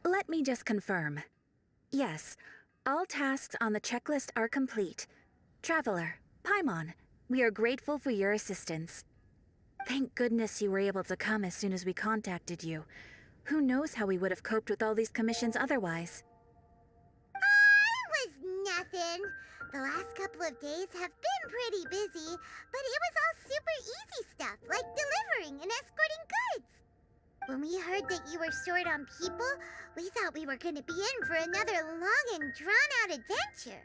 Let me just confirm. Yes, all tasks on the checklist are complete. Traveler, Paimon, we are grateful for your assistance. Thank goodness you were able to come as soon as we contacted you. Who knows how we would have coped with all these commissions otherwise? It was nothing. The last couple of days have been pretty busy, but it was all super easy stuff, like delivering and escorting goods. When we heard that you were short on people, we thought we were going to be in for another long and drawn-out adventure.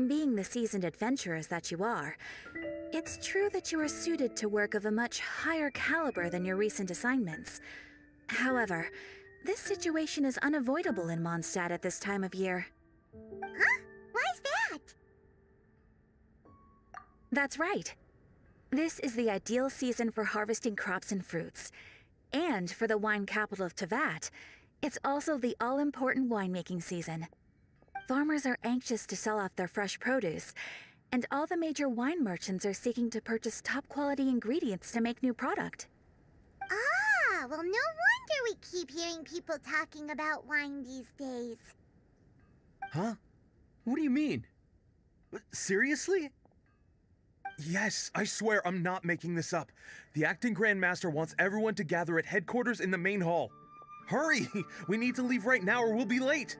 Being the seasoned adventurers that you are, it's true that you are suited to work of a much higher caliber than your recent assignments. However, this situation is unavoidable in Mondstadt at this time of year. Huh? Why's that? That's right. This is the ideal season for harvesting crops and fruits. And for the wine capital of Teyvat, it's also the all-important winemaking season. Farmers are anxious to sell off their fresh produce, and all the major wine merchants are seeking to purchase top-quality ingredients to make new product. Ah, well, no wonder we keep hearing people talking about wine these days. Huh? What do you mean? Seriously? Yes, I swear I'm not making this up. The acting Grand Master wants everyone to gather at headquarters in the main hall. Hurry! We need to leave right now or we'll be late.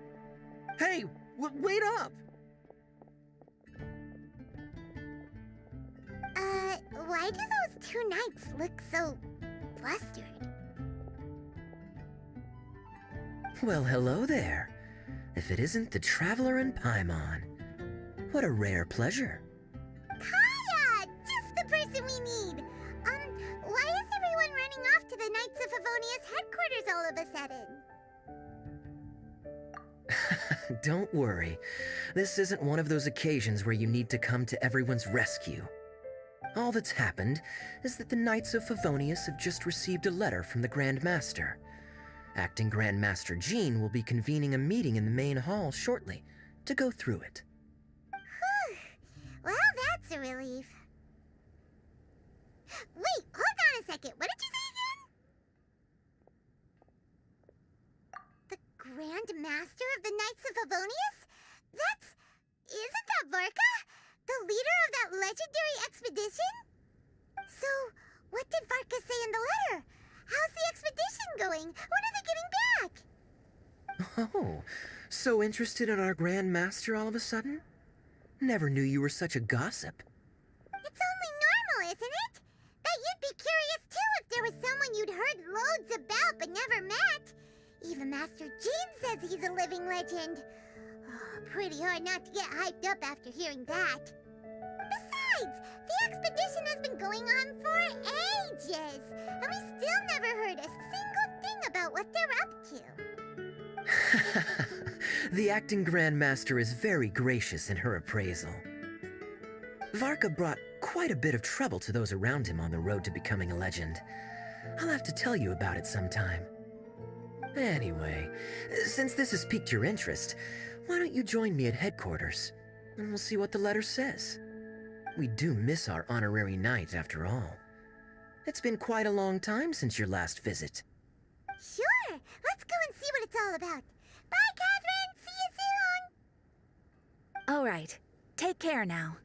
Hey, wait up! Why do those two knights look so flustered? Well, hello there. If it isn't the Traveler and Paimon. What a rare pleasure. Kaya! Just the person we need! Why is everyone running off to the Knights of Favonius headquarters all of a sudden? Don't worry. This isn't one of those occasions where you need to come to everyone's rescue. All that's happened is that the Knights of Favonius have just received a letter from the Grand Master. Acting Grand Master Jean will be convening a meeting in the main hall shortly to go through it. Whew. Well, that's a relief. Wait, hold on a second. What did you say again? The Grand Master of the Knights of Favonius? Isn't that Varka? The leader of that legendary expedition? So, what did Varka say in the letter? How's the expedition going? When are they getting back? Oh, so interested in our Grand Master all of a sudden? Never knew you were such a gossip. It's only normal, isn't it? Bet you'd be curious too if there was someone you'd heard loads about but never met. Even Master Jean says he's a living legend. Oh, pretty hard not to get hyped up after hearing that. Besides, the expedition has been going on for ages, and we still never heard a single thing about what they're up to. The acting Grand Master is very gracious in her appraisal. Varka brought quite a bit of trouble to those around him on the road to becoming a legend. I'll have to tell you about it sometime. Anyway, since this has piqued your interest, why don't you join me at headquarters, and we'll see what the letter says. We do miss our honorary knight, after all. It's been quite a long time since your last visit. Sure, let's go and see what it's all about. Bye, Catherine! See you soon! All right, take care now.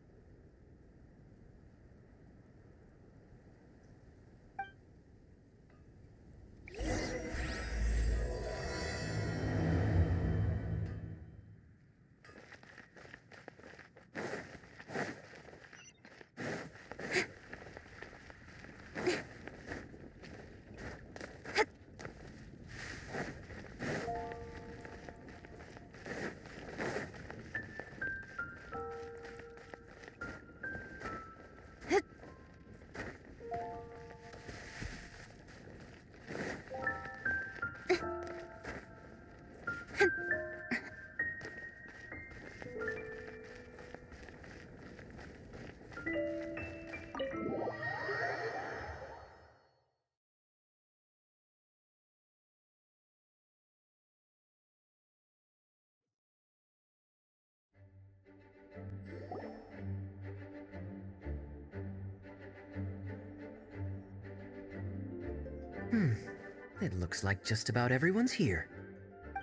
It looks like just about everyone's here.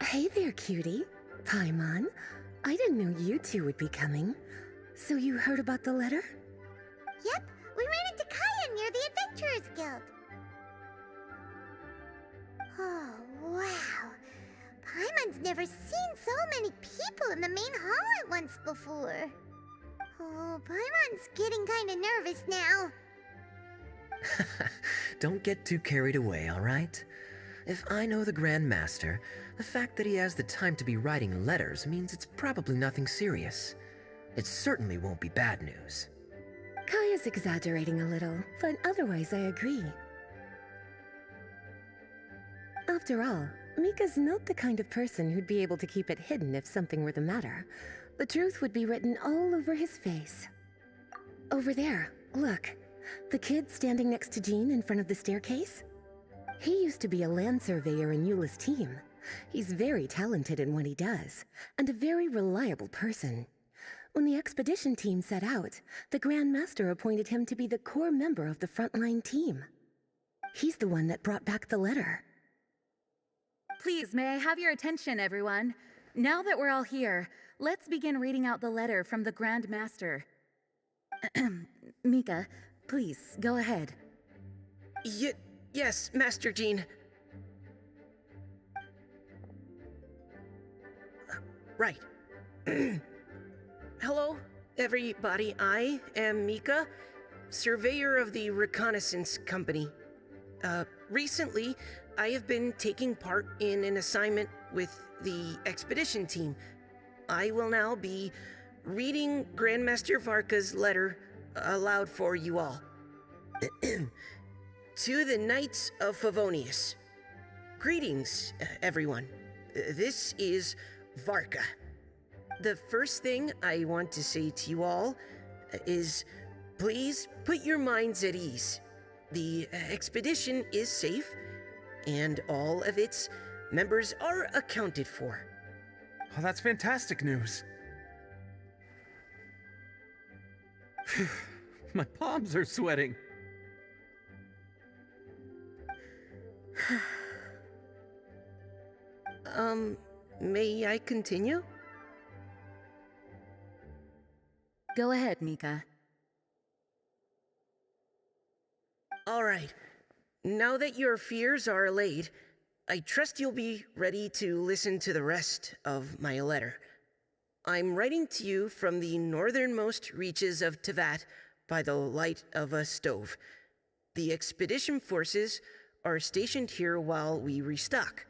Hey there, cutie. Paimon. I didn't know you two would be coming. So you heard about the letter? Yep, we ran into Kaya near the Adventurers Guild. Oh, wow. Paimon's never seen so many people in the main hall at once before. Oh, Paimon's getting kinda nervous now. Don't get too carried away, all right? If I know the Grand Master, the fact that he has the time to be writing letters means it's probably nothing serious. It certainly won't be bad news. Kaya's exaggerating a little, but otherwise I agree. After all, Mika's not the kind of person who'd be able to keep it hidden if something were the matter. The truth would be written all over his face. Over there, look. The kid standing next to Jean in front of the staircase? He used to be a land surveyor in Eula's team. He's very talented in what he does, and a very reliable person. When the expedition team set out, the Grand Master appointed him to be the core member of the frontline team. He's the one that brought back the letter. Please, may I have your attention, everyone? Now that we're all here, let's begin reading out the letter from the Grand Master. Mika, please, go ahead. Yes, Master Jean. Right. Hello, everybody. I am Mika, surveyor of the Reconnaissance Company. Recently, I have been taking part in an assignment with the expedition team. I will now be reading Grandmaster Varka's letter aloud for you all. To the Knights of Favonius. Greetings, everyone. This is Varka. The first thing I want to say to you all is please put your minds at ease. The expedition is safe, and all of its members are accounted for. Oh, that's fantastic news. My palms are sweating. May I continue? Go ahead, Mika. All right. Now that your fears are allayed, I trust you'll be ready to listen to the rest of my letter. I'm writing to you from the northernmost reaches of Tevat by the light of a stove. The expedition forces are stationed here while we restock.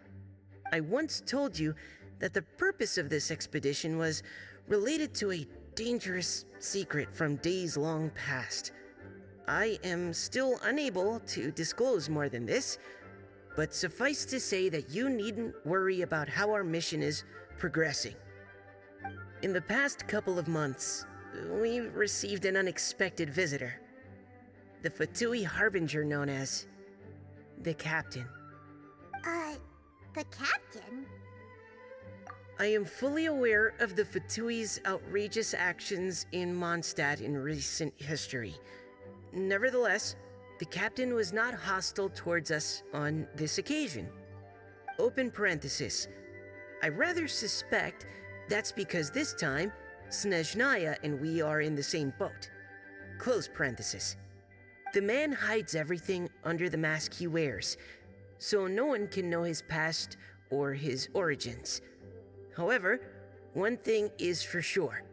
I once told you that the purpose of this expedition was related to a dangerous secret from days long past. I am still unable to disclose more than this, but suffice to say that you needn't worry about how our mission is progressing. In the past couple of months, we received an unexpected visitor. The Fatui Harbinger known as the Captain. The captain? I am fully aware of the Fatui's outrageous actions in Mondstadt in recent history. Nevertheless, the captain was not hostile towards us on this occasion. Open parenthesis. I rather suspect that's because this time, Snezhnaya and we are in the same boat. Close parenthesis. The man hides everything under the mask he wears, so no one can know his past or his origins. However, one thing is for sure.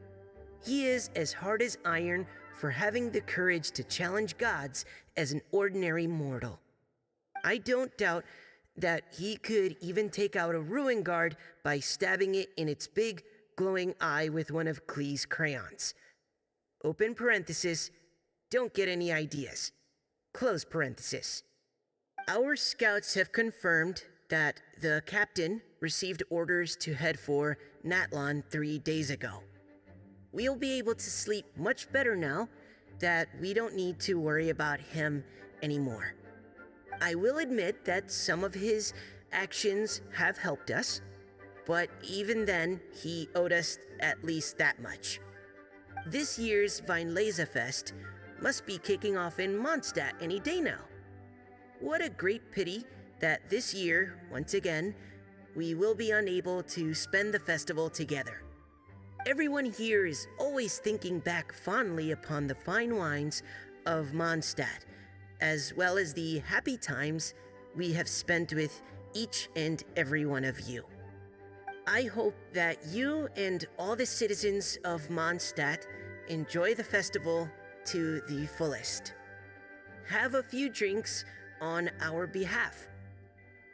He is as hard as iron for having the courage to challenge gods as an ordinary mortal. I don't doubt that he could even take out a ruin guard by stabbing it in its big, glowing eye with one of Klee's crayons. Open parenthesis, don't get any ideas. Close parenthesis. Our scouts have confirmed that the captain received orders to head for Natlon 3 days ago. We'll be able to sleep much better now that we don't need to worry about him anymore. I will admit that some of his actions have helped us, but even then, he owed us at least that much. This year's Weinlesefest must be kicking off in Mondstadt any day now. What a great pity that this year, once again, we will be unable to spend the festival together. Everyone here is always thinking back fondly upon the fine wines of Mondstadt, as well as the happy times we have spent with each and every one of you. I hope that you and all the citizens of Mondstadt enjoy the festival to the fullest. Have a few drinks on our behalf.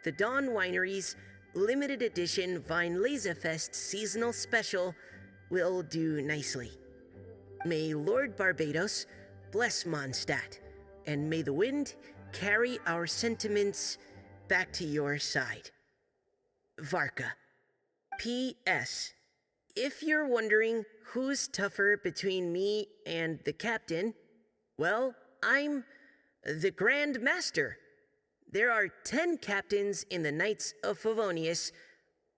The Dawn Winery's limited edition Weinlesefest seasonal special will do nicely. May Lord Barbados bless Mondstadt, and may the wind carry our sentiments back to your side. Varka. P.S. If you're wondering who's tougher between me and the captain, well, I'm the Grand Master. There are 10 captains in the Knights of Favonius,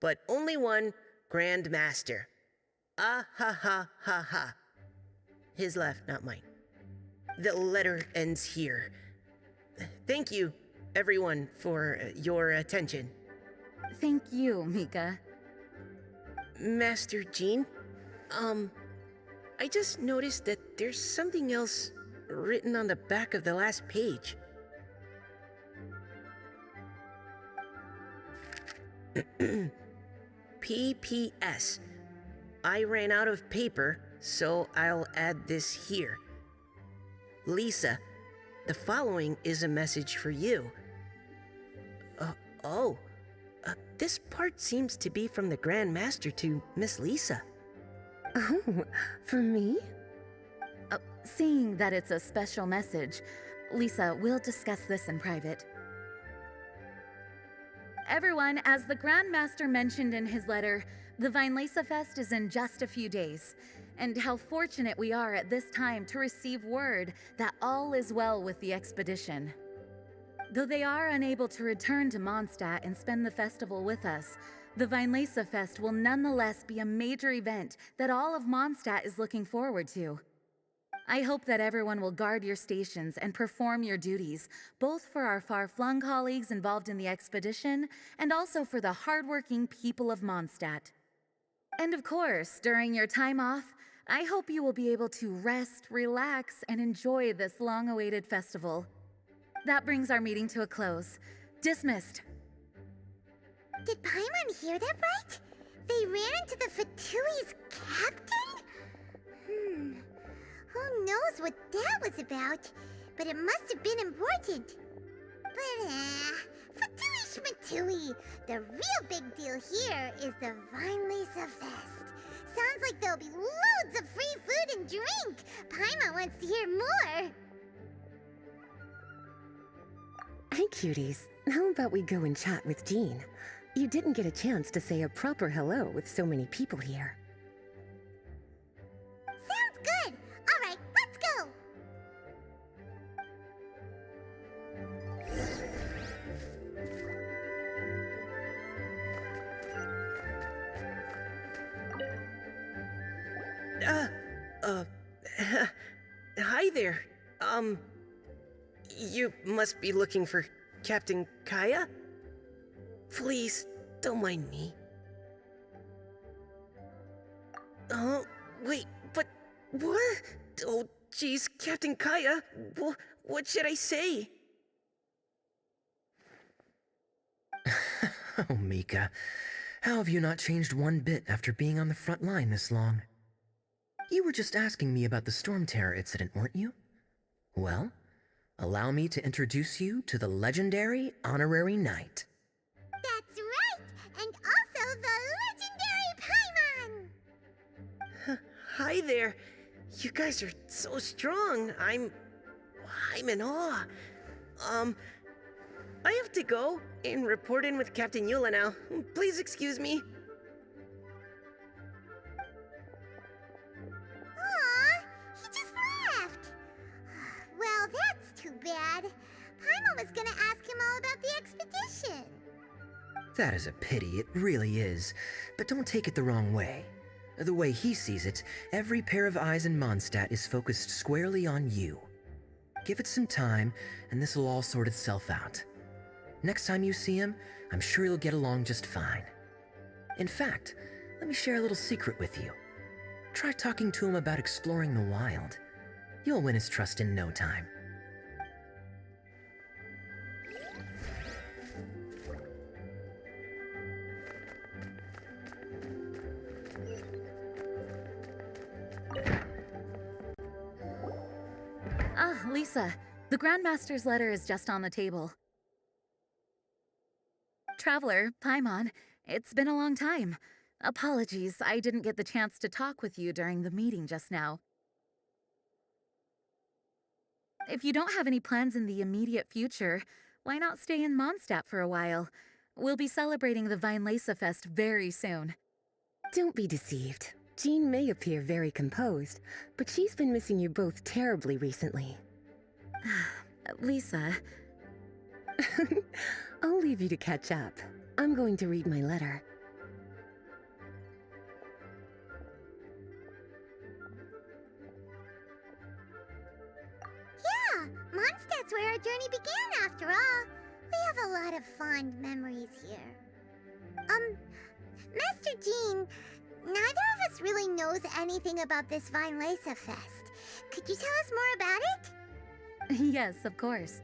but only one Grand Master. Ah ha ha ha ha. His laugh, not mine. The letter ends here. Thank you, everyone, for your attention. Thank you, Mika. Master Jean, I just noticed that there's something else written on the back of the last page. P.P.S. I ran out of paper, so I'll add this here. Lisa, the following is a message for you. This part seems to be from the Grand Master to Miss Lisa. Oh, for me? Seeing that it's a special message, Lisa, we'll discuss this in private. Everyone, as the Grand Master mentioned in his letter, the Weinlesefest is in just a few days, and how fortunate we are at this time to receive word that all is well with the expedition. Though they are unable to return to Mondstadt and spend the festival with us, the Weinlesefest will nonetheless be a major event that all of Mondstadt is looking forward to. I hope that everyone will guard your stations and perform your duties, both for our far-flung colleagues involved in the expedition and also for the hardworking people of Mondstadt. And of course, during your time off, I hope you will be able to rest, relax, and enjoy this long-awaited festival. That brings our meeting to a close. Dismissed. Did Paimon hear that right? They ran into the Fatui's captain? Who knows what that was about? But it must have been important. But, Fatui Schmatui. The real big deal here is the Weinlesefest. Sounds like there'll be loads of free food and drink. Paimon wants to hear more. Hey, cuties. How about we go and chat with Jean? You didn't get a chance to say a proper hello with so many people here. Sounds good. All right, let's go. Hi there. You must be looking for Captain Kaya? Please, don't mind me. Oh, wait, but what? Oh, geez, Captain Kaya, what should I say? Oh, Mika, how have you not changed one bit after being on the front line this long? You were just asking me about the Storm Terror incident, weren't you? Well, allow me to introduce you to the legendary Honorary Knight. That's right, and also the legendary Paimon. Hi there. You guys are so strong. I'm in awe. I have to go and report in with Captain Eula now. Please excuse me. Aw, he just left. Well, that's too bad. Paimon was gonna ask him all about the expedition. That is a pity, it really is. But don't take it the wrong way. The way he sees it, every pair of eyes in Mondstadt is focused squarely on you. Give it some time, and this will all sort itself out. Next time you see him, I'm sure you'll get along just fine. In fact, let me share a little secret with you. Try talking to him about exploring the wild. You'll win his trust in no time. Ah, Lisa, the Grandmaster's letter is just on the table. Traveler, Paimon, it's been a long time. Apologies, I didn't get the chance to talk with you during the meeting just now. If you don't have any plans in the immediate future, why not stay in Mondstadt for a while? We'll be celebrating the Weinlese Fest very soon. Don't be deceived. Jean may appear very composed, but she's been missing you both terribly recently. Lisa, I'll leave you to catch up. I'm going to read my letter. Yeah, Mondstadt's where our journey began after all. We have a lot of fond memories here. Master Jean, neither of us really knows anything about this Weinlese Fest. Could you tell us more about it? yes, of course.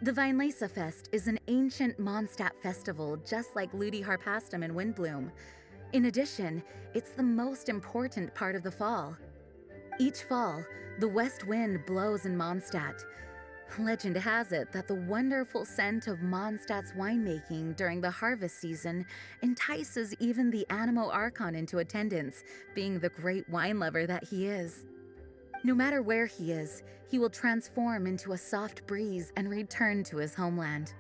The Weinlese Fest is an ancient Mondstadt festival just like Ludi Harpastum and Windbloom. In addition, it's the most important part of the fall. Each fall, the west wind blows in Mondstadt. Legend has it that the wonderful scent of Mondstadt's winemaking during the harvest season entices even the Anemo Archon into attendance, being the great wine lover that he is. No matter where he is, he will transform into a soft breeze and return to his homeland.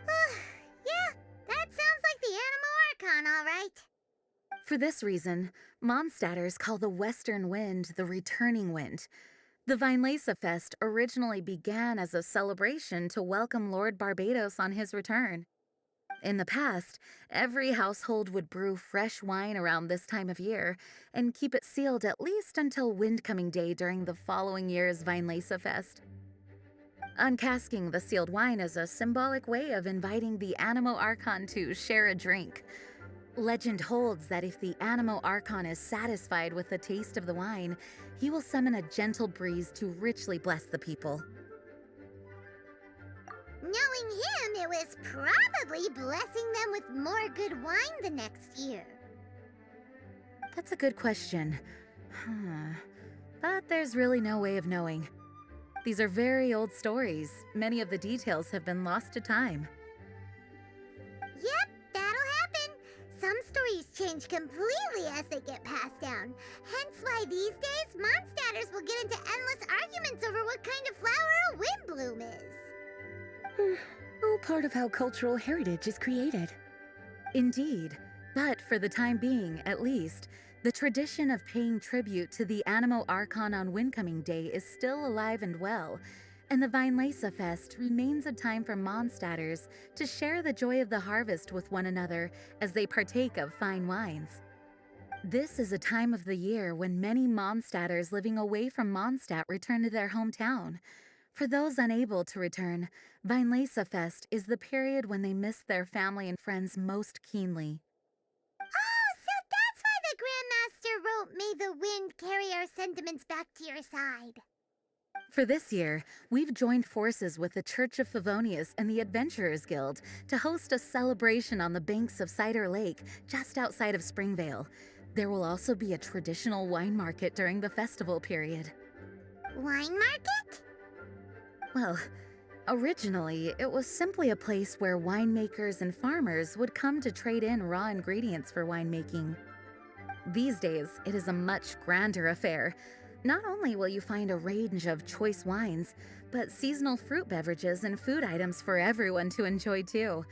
Yeah, that sounds like the Anemo Archon, all right. For this reason, Mondstadters call the western wind the returning wind. The Weinlese Fest originally began as a celebration to welcome Lord Barbados on his return. In the past, every household would brew fresh wine around this time of year and keep it sealed at least until Windcoming Day during the following year's Weinlese Fest. Uncasking the sealed wine is a symbolic way of inviting the Anemo Archon to share a drink. Legend holds that if the Anemo Archon is satisfied with the taste of the wine, he will summon a gentle breeze to richly bless the people. Knowing him, it was probably blessing them with more good wine the next year. That's a good question. But there's really no way of knowing. These are very old stories. Many of the details have been lost to time. Yep, that'll happen. Some stories change completely as they get passed down. Hence why these days, Mondstadters will get into endless arguments over what kind of flower a windbloom is. All part of how cultural heritage is created. Indeed, but for the time being, at least, the tradition of paying tribute to the Anemo Archon on Windcoming Day is still alive and well, and the Weinlese Fest remains a time for Mondstadters to share the joy of the harvest with one another as they partake of fine wines. This is a time of the year when many Mondstadters living away from Mondstadt return to their hometown. For those unable to return, Weinlese Fest is the period when they miss their family and friends most keenly. Oh, so that's why the Grandmaster wrote, "May the wind carry our sentiments back to your side." For this year, we've joined forces with the Church of Favonius and the Adventurers Guild to host a celebration on the banks of Cider Lake, just outside of Springvale. There will also be a traditional wine market during the festival period. Wine market? Well, originally, it was simply a place where winemakers and farmers would come to trade in raw ingredients for winemaking. These days, it is a much grander affair. Not only will you find a range of choice wines, but seasonal fruit beverages and food items for everyone to enjoy too.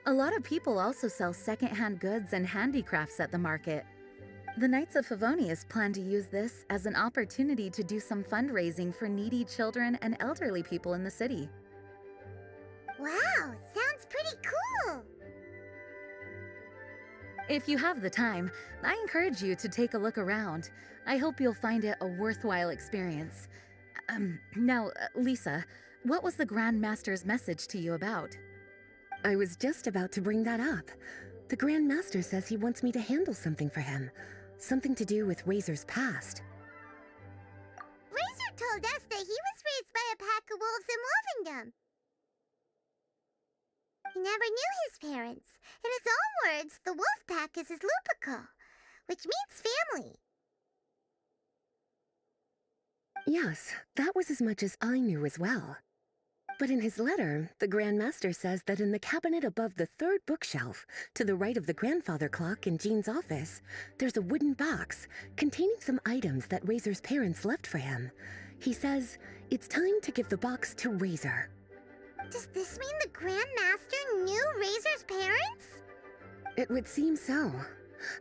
A lot of people also sell secondhand goods and handicrafts at the market. The Knights of Favonius plan to use this as an opportunity to do some fundraising for needy children and elderly people in the city. Wow, sounds pretty cool. If you have the time, I encourage you to take a look around. I hope you'll find it a worthwhile experience. Now, Lisa, what was the Grand Master's message to you about? I was just about to bring that up. The Grand Master says he wants me to handle something for him. Something to do with Razor's past. Razor told us that he was raised by a pack of wolves in Wolvendom. He never knew his parents. In his own words, the wolf pack is his lupical, which means family. Yes, that was as much as I knew as well. But in his letter, the Grand Master says that in the cabinet above the third bookshelf, to the right of the grandfather clock in Jean's office, there's a wooden box containing some items that Razor's parents left for him. He says it's time to give the box to Razor. Does this mean the Grand Master knew Razor's parents? It would seem so.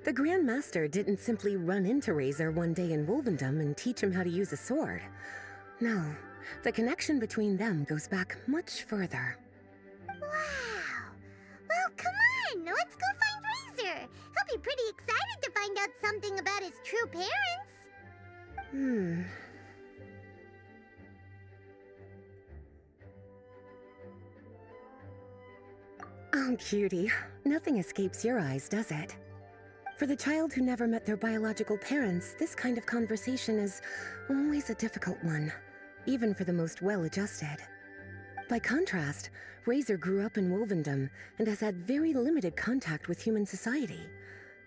The Grand Master didn't simply run into Razor one day in Wolvendom and teach him how to use a sword. No, the connection between them goes back much further. Wow! Well, come on! Let's go find Razor! He'll be pretty excited to find out something about his true parents! Oh, cutie. Nothing escapes your eyes, does it? For the child who never met their biological parents, this kind of conversation is always a difficult one, even for the most well-adjusted. By contrast, Razor grew up in Wolvendom and has had very limited contact with human society.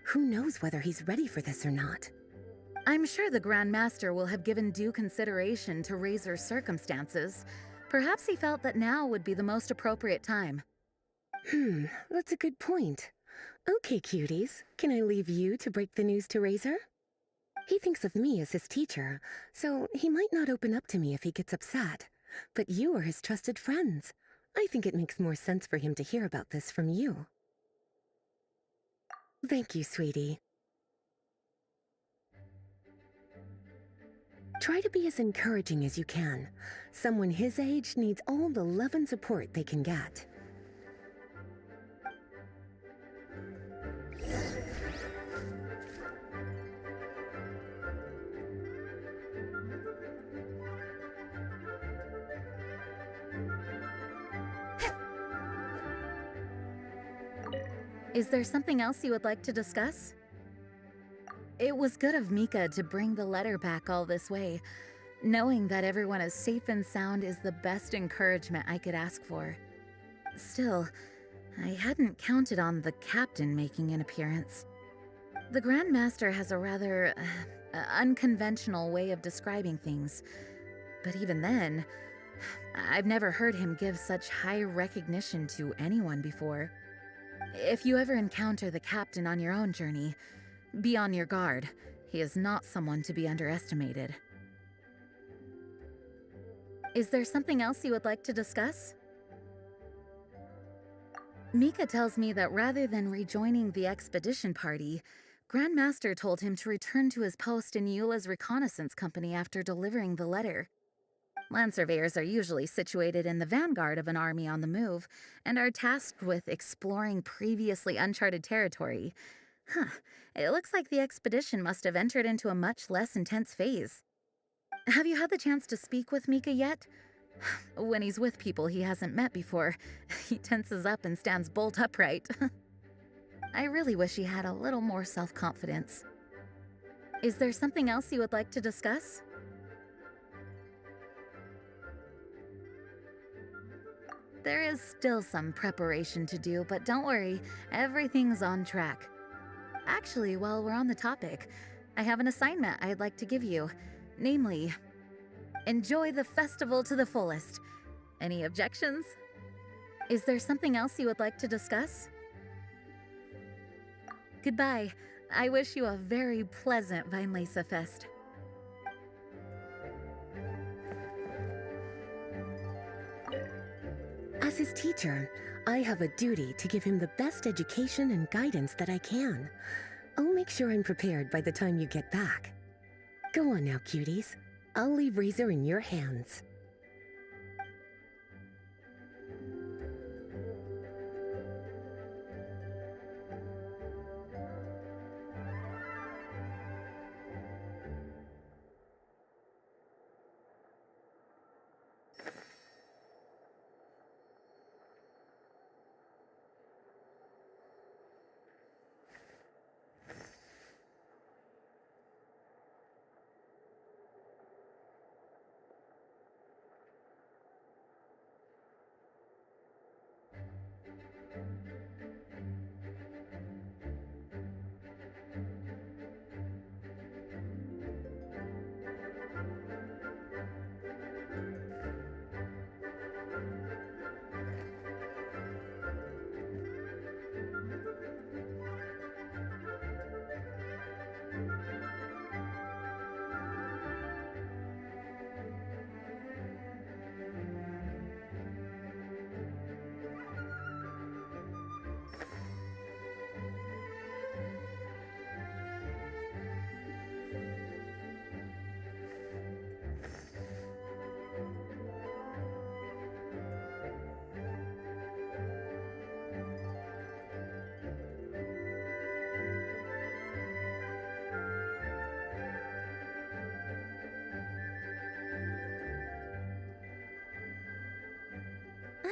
Who knows whether he's ready for this or not? I'm sure the Grand Master will have given due consideration to Razor's circumstances. Perhaps he felt that now would be the most appropriate time. That's a good point. Okay, cuties, can I leave you to break the news to Razor? He thinks of me as his teacher, so he might not open up to me if he gets upset. But you are his trusted friends. I think it makes more sense for him to hear about this from you. Thank you, sweetie. Try to be as encouraging as you can. Someone his age needs all the love and support they can get. Is there something else you would like to discuss? It was good of Mika to bring the letter back all this way. Knowing that everyone is safe and sound is the best encouragement I could ask for. Still, I hadn't counted on the captain making an appearance. The Grand Master has a rather unconventional way of describing things. But even then, I've never heard him give such high recognition to anyone before. If you ever encounter the captain on your own journey, be on your guard. He is not someone to be underestimated. Is there something else you would like to discuss? Mika tells me that rather than rejoining the expedition party, Grand Master told him to return to his post in Eula's reconnaissance company after delivering the letter. Land surveyors are usually situated in the vanguard of an army on the move and are tasked with exploring previously uncharted territory. It looks like the expedition must have entered into a much less intense phase. Have you had the chance to speak with Mika yet? When he's with people he hasn't met before, he tenses up and stands bolt upright. I really wish he had a little more self-confidence. Is there something else you would like to discuss? There is still some preparation to do, but don't worry, everything's on track. Actually, while we're on the topic, I have an assignment I'd like to give you. Namely, enjoy the festival to the fullest. Any objections? Is there something else you would like to discuss? Goodbye. I wish you a very pleasant Vinelesa Fest. As his teacher, I have a duty to give him the best education and guidance that I can. I'll make sure I'm prepared by the time you get back. Go on now, cuties. I'll leave Razor in your hands.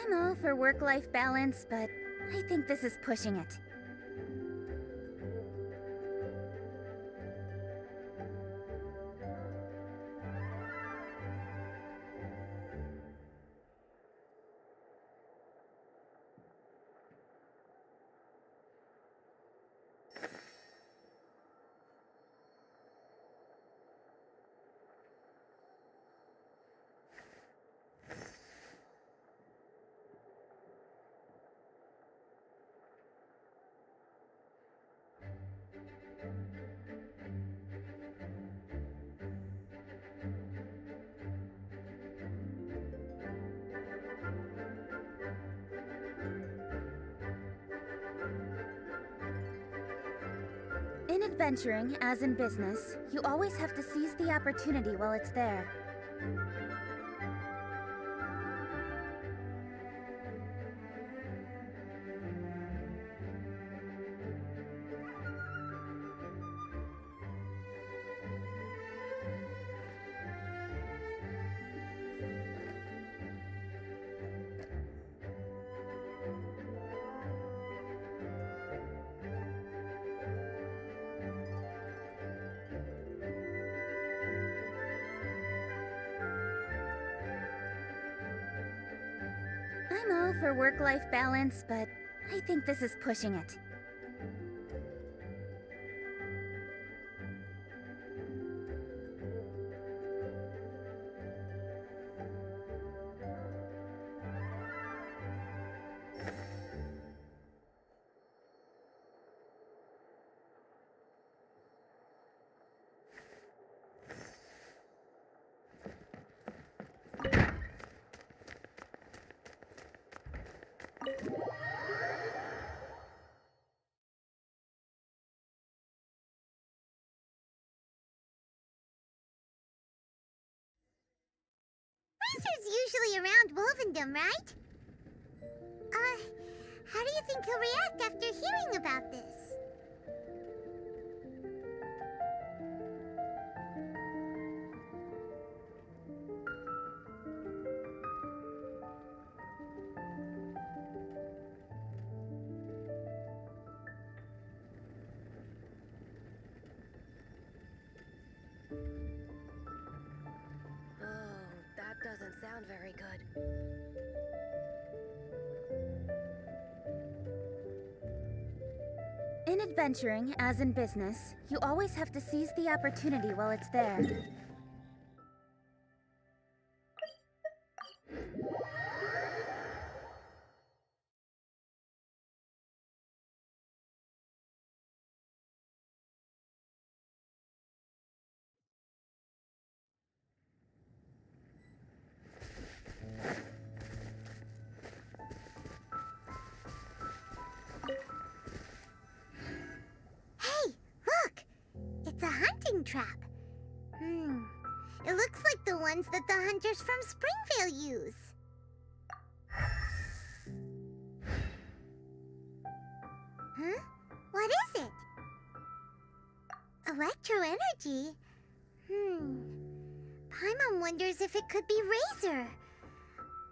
I'm all for work-life balance, but I think this is pushing it. In adventuring, as in business, you always have to seize the opportunity while it's there. I'm all for work-life balance, but I think this is pushing it. Razor's usually around Wolvendom, right? How do you think he'll react after hearing about this? Oh, that doesn't sound very good. In adventuring, as in business, you always have to seize the opportunity while it's there. Hey, look! It's a hunting trap. It looks like the ones that the hunters from Springvale use. Huh? What is it? Electro energy? Paimon wonders if it could be Razor.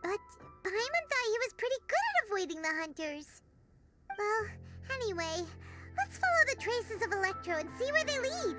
But Paimon thought he was pretty good at avoiding the hunters. Well, anyway, let's follow the traces of Electro and see where they lead.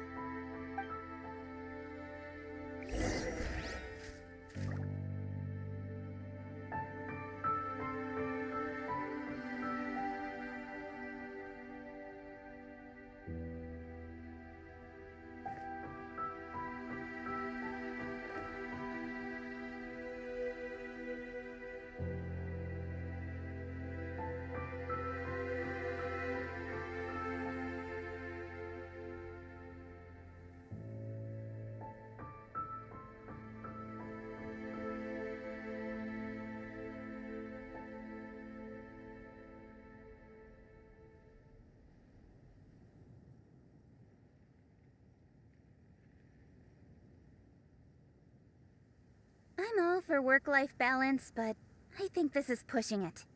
I'm all for work-life balance, but I think this is pushing it.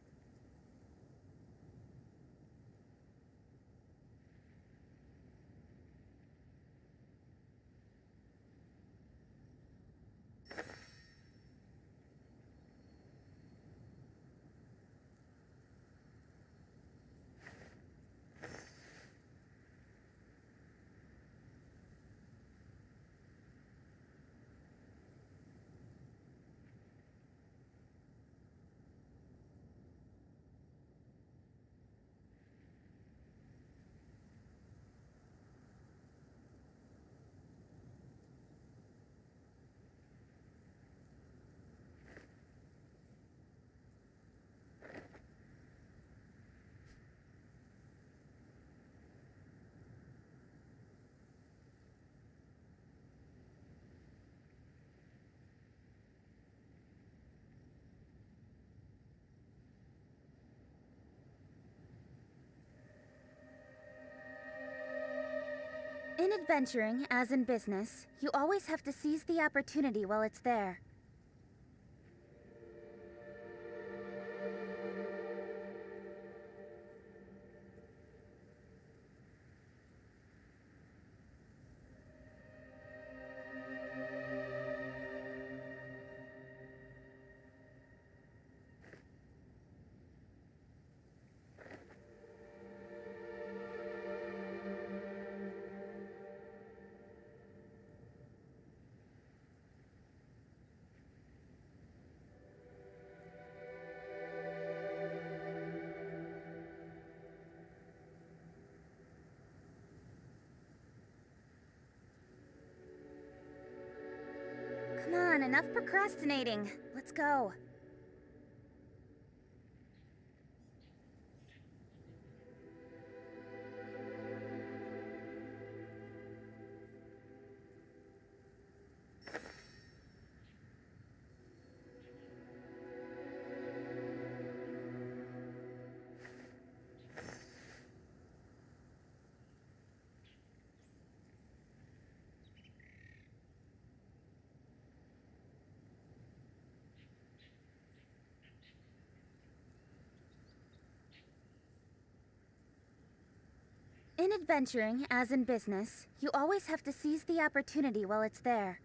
In adventuring, as in business, you always have to seize the opportunity while it's there. Come on, enough procrastinating. Let's go. In adventuring, as in business, you always have to seize the opportunity while it's there.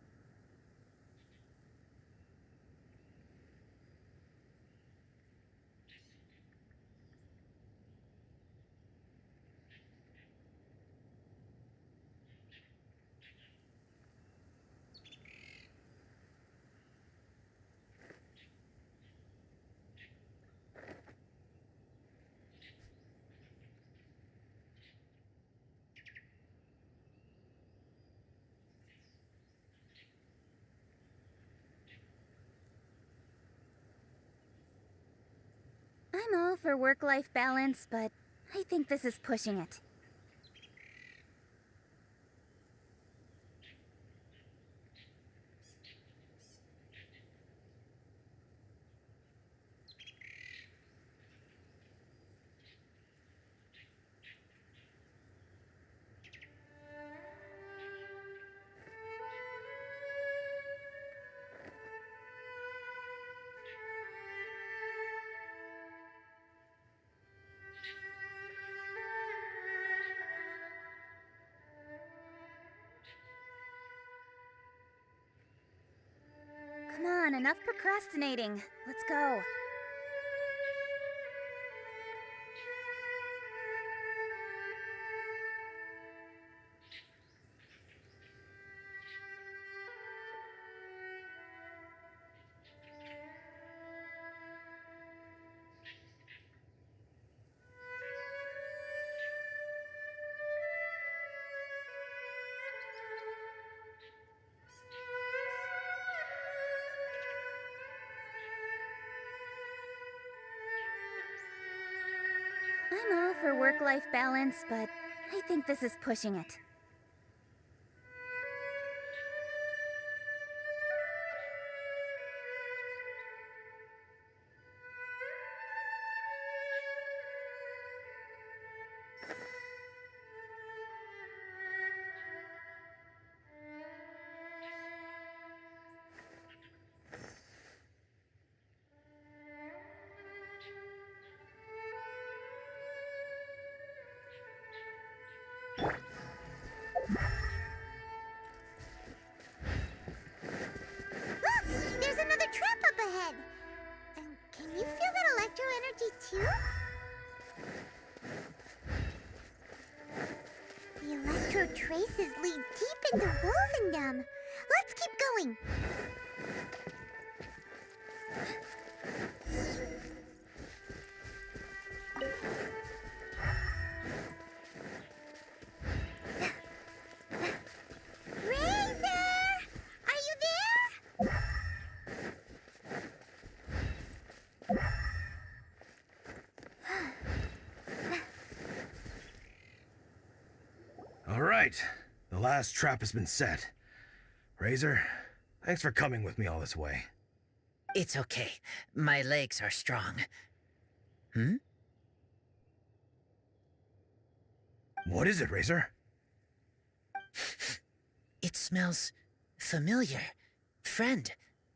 I'm all for work-life balance, but I think this is pushing it. Come on, enough procrastinating. Let's go. I'm all for work-life balance, but I think this is pushing it. Look! There's another trap up ahead! And can you feel that electro energy too? The electro traces lead deep into Wolvendom. Let's keep going. Razor! Are you there? All right, the last trap has been set. Razor, thanks for coming with me all this way. It's okay. My legs are strong. Hmm? What is it, Razor? It smells familiar. Friend,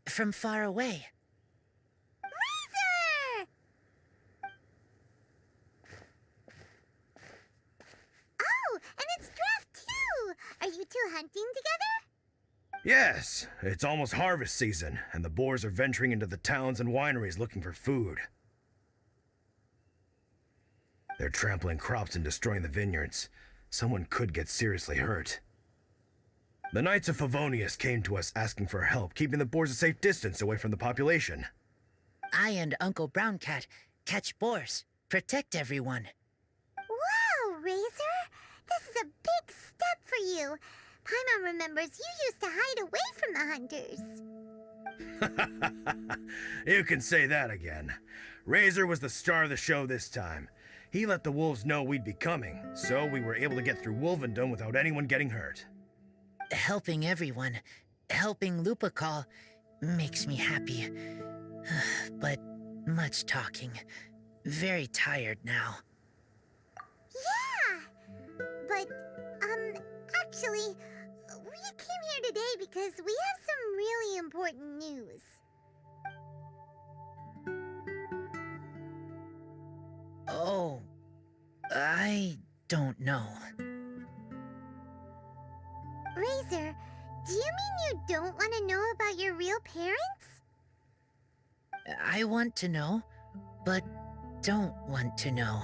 from far away. Razor! Oh, and it's Draft too! Are you two hunting together? Yes, it's almost harvest season, and the boars are venturing into the towns and wineries looking for food. They're trampling crops and destroying the vineyards. Someone could get seriously hurt. The Knights of Favonius came to us asking for help, keeping the boars a safe distance away from the population. I and Uncle Brown Cat catch boars, protect everyone. Wow, Razor! This is a big step for you. Paimon remembers you used to hide away from the hunters. You can say that again. Razor was the star of the show this time. He let the wolves know we'd be coming, so we were able to get through Wolvendom without anyone getting hurt. Helping everyone, helping Lupercal, makes me happy. But much talking. Very tired now. Yeah! But, actually, we came here today because we have some really important news. Oh, I don't know. Razor, do you mean you don't want to know about your real parents? I want to know, but don't want to know.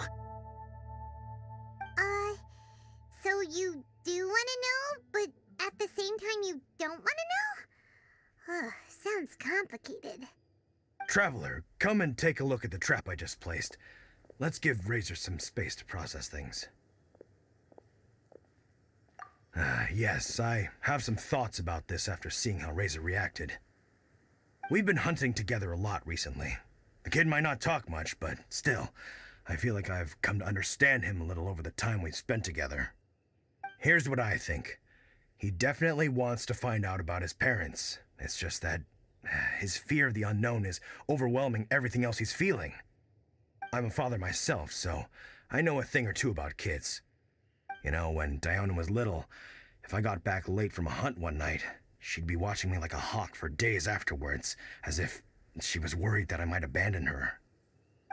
So you do want to know, but at the same time you don't want to know? Sounds complicated. Traveler, come and take a look at the trap I just placed. Let's give Razor some space to process things. Yes, I have some thoughts about this after seeing how Razor reacted. We've been hunting together a lot recently. The kid might not talk much, but still, I feel like I've come to understand him a little over the time we've spent together. Here's what I think. He definitely wants to find out about his parents. It's just that his fear of the unknown is overwhelming everything else he's feeling. I'm a father myself, so I know a thing or two about kids. You know, when Diona was little, if I got back late from a hunt one night, she'd be watching me like a hawk for days afterwards, as if she was worried that I might abandon her.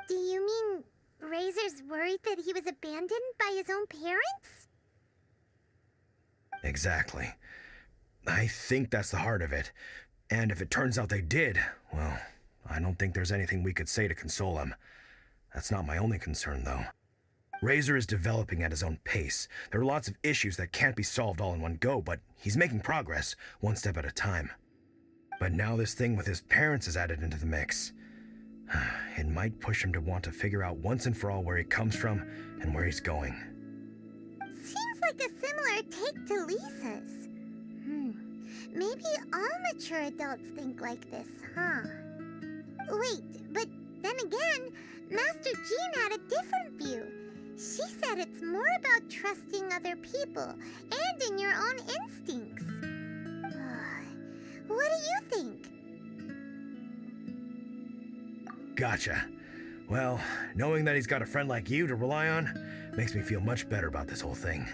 Do you mean Razor's worried that he was abandoned by his own parents? Exactly. I think that's the heart of it. And if it turns out they did, well, I don't think there's anything we could say to console him. That's not my only concern, though. Razor is developing at his own pace. There are lots of issues that can't be solved all in one go, but he's making progress, one step at a time. But now this thing with his parents is added into the mix. It might push him to want to figure out once and for all where he comes from and where he's going. Seems like a similar take to Lisa's. Maybe all mature adults think like this, huh? Wait, but then again, Master Jean had a different view. She said it's more about trusting other people and in your own instincts. What do you think? Gotcha. Well, knowing that he's got a friend like you to rely on makes me feel much better about this whole thing.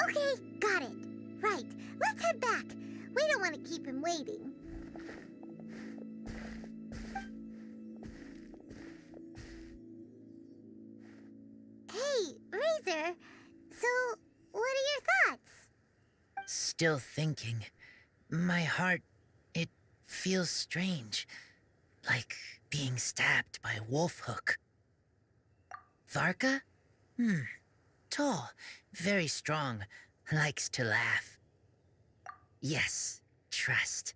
Okay, got it. Right, let's head back. We don't want to keep him waiting. Hey, Razor. So, what are your thoughts? Still thinking. My heart, it feels strange. Like being stabbed by a wolf hook. Varka? Tall, very strong, likes to laugh. Yes, trust.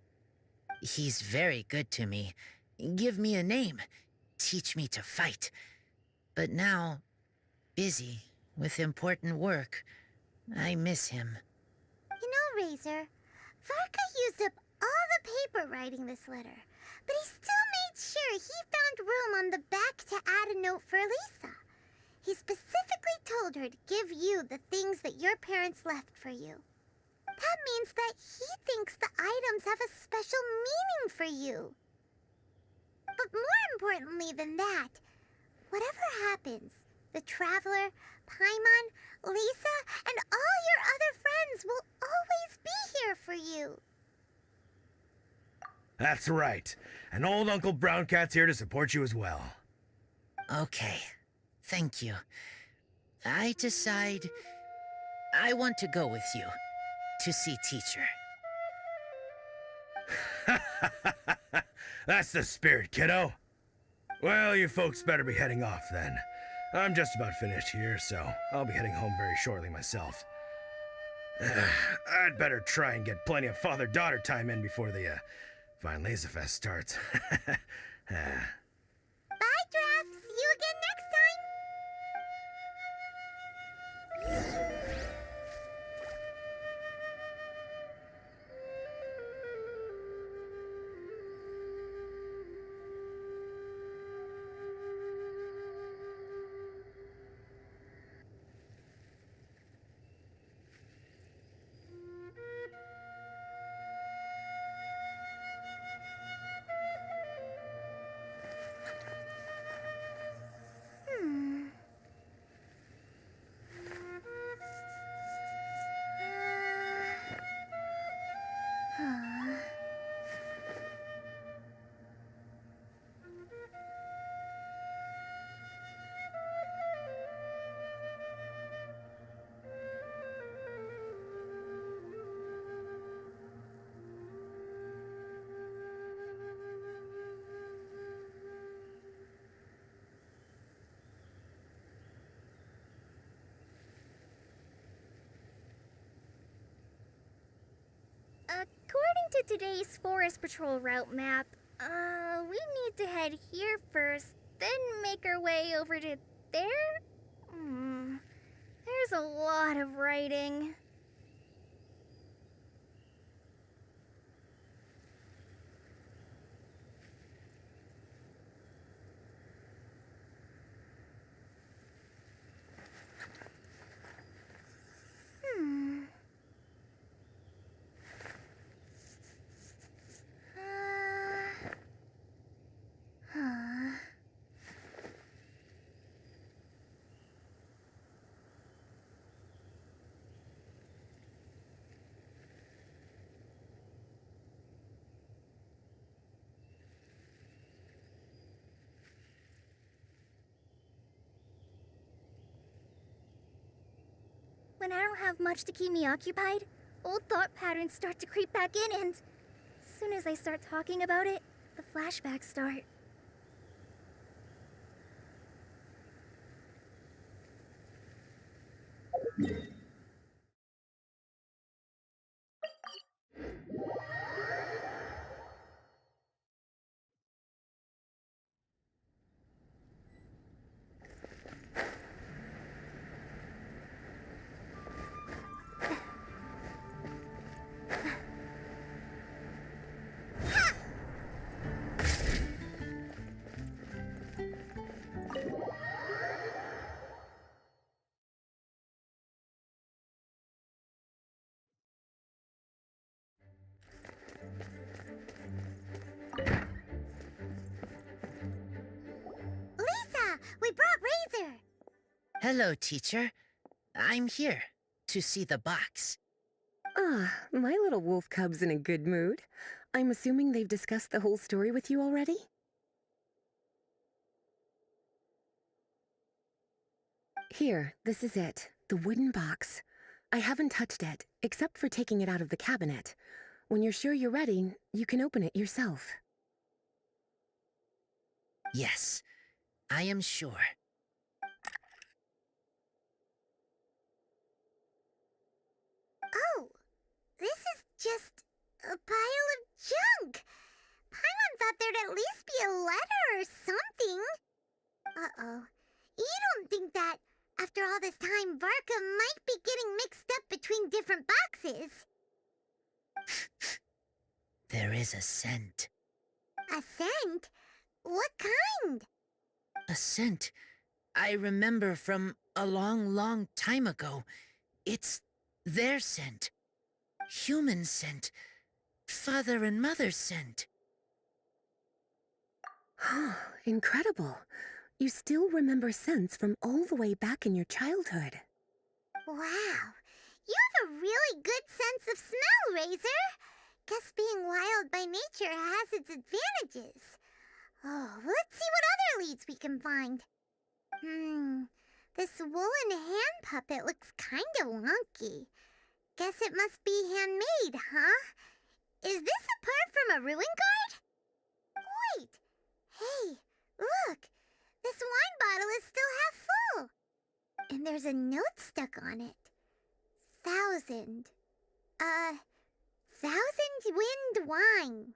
He's very good to me. Give me a name. Teach me to fight. But now, busy with important work. I miss him. You know, Razor, Varka used up all the paper writing this letter, but he still made sure he found room on the back to add a note for Lisa. He specifically told her to give you the things that your parents left for you. That means that he thinks the items have a special meaning for you. But more importantly than that, whatever happens, The Traveler, Paimon, Lisa, and all your other friends will always be here for you. That's right. And old Uncle Brown Cat's here to support you as well. Okay, thank you. I decide I want to go with you to see teacher. That's the spirit, kiddo. Well, you folks better be heading off then. I'm just about finished here, so I'll be heading home very shortly myself. I'd better try and get plenty of father-daughter time in before the Fine Laserfest starts. Bye, Draft. See you again next time. According to today's Forest Patrol route map, we need to head here first, then make our way over to there? There's a lot of writing. When I don't have much to keep me occupied, old thought patterns start to creep back in, and as soon as I start talking about it, the flashbacks start. Lisa, we brought Razor. Hello, teacher. I'm here to see the box. Ah, my little wolf cub's in a good mood. I'm assuming they've discussed the whole story with you already? Here, this is it. The wooden box. I haven't touched it, except for taking it out of the cabinet. When you're sure you're ready, you can open it yourself. Yes, I am sure. Oh, this is just a pile of junk. Paimon thought there'd at least be a letter or something. Uh-oh. You don't think that, after all this time, Varka might be getting mixed up between different boxes? There is a scent. A scent? What kind? A scent I remember from a long, long time ago. It's their scent. Human scent. Father and mother scent. Incredible. You still remember scents from all the way back in your childhood. Wow, you have a really good sense of smell, Razor. Guess being wild by nature has its advantages. Oh, let's see what other leads we can find. This woolen hand puppet looks kinda wonky. Guess it must be handmade, huh? Is this a part from a ruin guard? Wait! Hey, look! This wine bottle is still half full! And there's a note stuck on it. 1,000. 1,000 wind wine.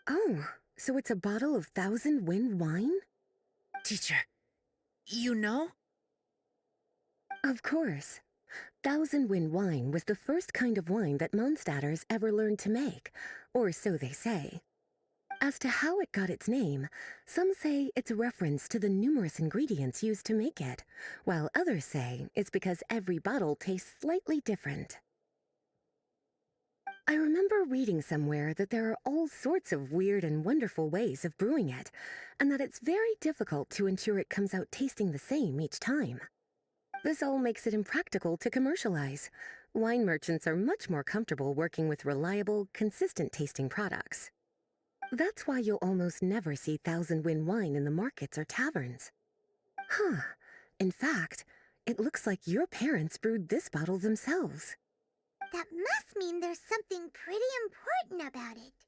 Oh, so it's a bottle of 1,000 wind wine? Teacher, you know? Of course. 1,000 wind wine was the first kind of wine that Mondstadters ever learned to make, or so they say. As to how it got its name, some say it's a reference to the numerous ingredients used to make it, while others say it's because every bottle tastes slightly different. I remember reading somewhere that there are all sorts of weird and wonderful ways of brewing it, and that it's very difficult to ensure it comes out tasting the same each time. This all makes it impractical to commercialize. Wine merchants are much more comfortable working with reliable, consistent-tasting products. That's why you'll almost never see 1,000 wind wine in the markets or taverns. Huh. In fact, it looks like your parents brewed this bottle themselves. That must mean there's something pretty important about it.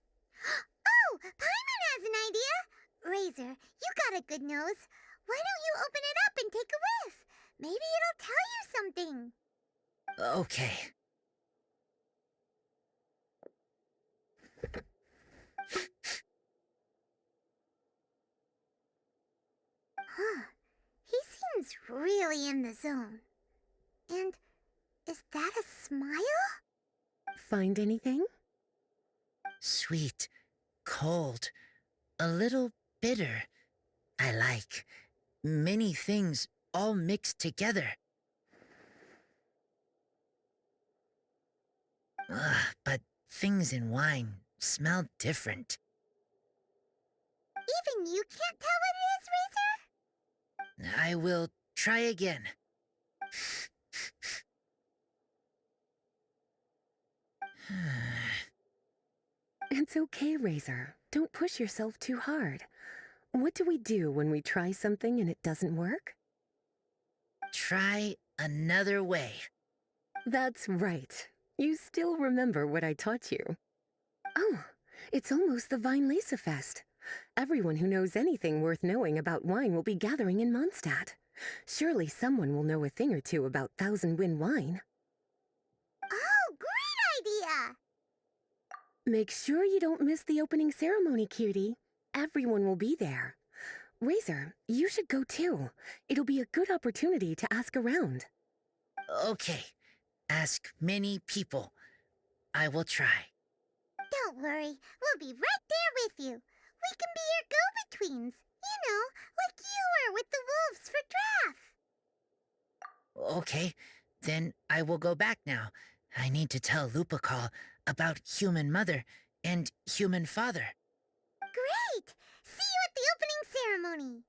Oh, Paimon has an idea! Razor, you got a good nose. Why don't you open it up and take a whiff? Maybe it'll tell you something. Okay. Huh. He seems really in the zone. And is that a smile? Find anything? Sweet, cold, a little bitter. I like many things all mixed together. But things in wine smell different. Even you can't tell what it is, Razor? I will try again. It's okay, Razor. Don't push yourself too hard. What do we do when we try something and it doesn't work? Try another way. That's right. You still remember what I taught you. Oh, it's almost the Weinlese Fest. Everyone who knows anything worth knowing about wine will be gathering in Mondstadt. Surely someone will know a thing or two about 1,000 wind wine. Oh, great idea! Make sure you don't miss the opening ceremony, cutie. Everyone will be there. Razor, you should go too. It'll be a good opportunity to ask around. Okay. Ask many people. I will try. Don't worry, we'll be right there with you. We can be your go-betweens. You know, like you were with the wolves for Draff. Okay, then I will go back now. I need to tell Lupacol about human mother and human father. Great! See you at the opening ceremony.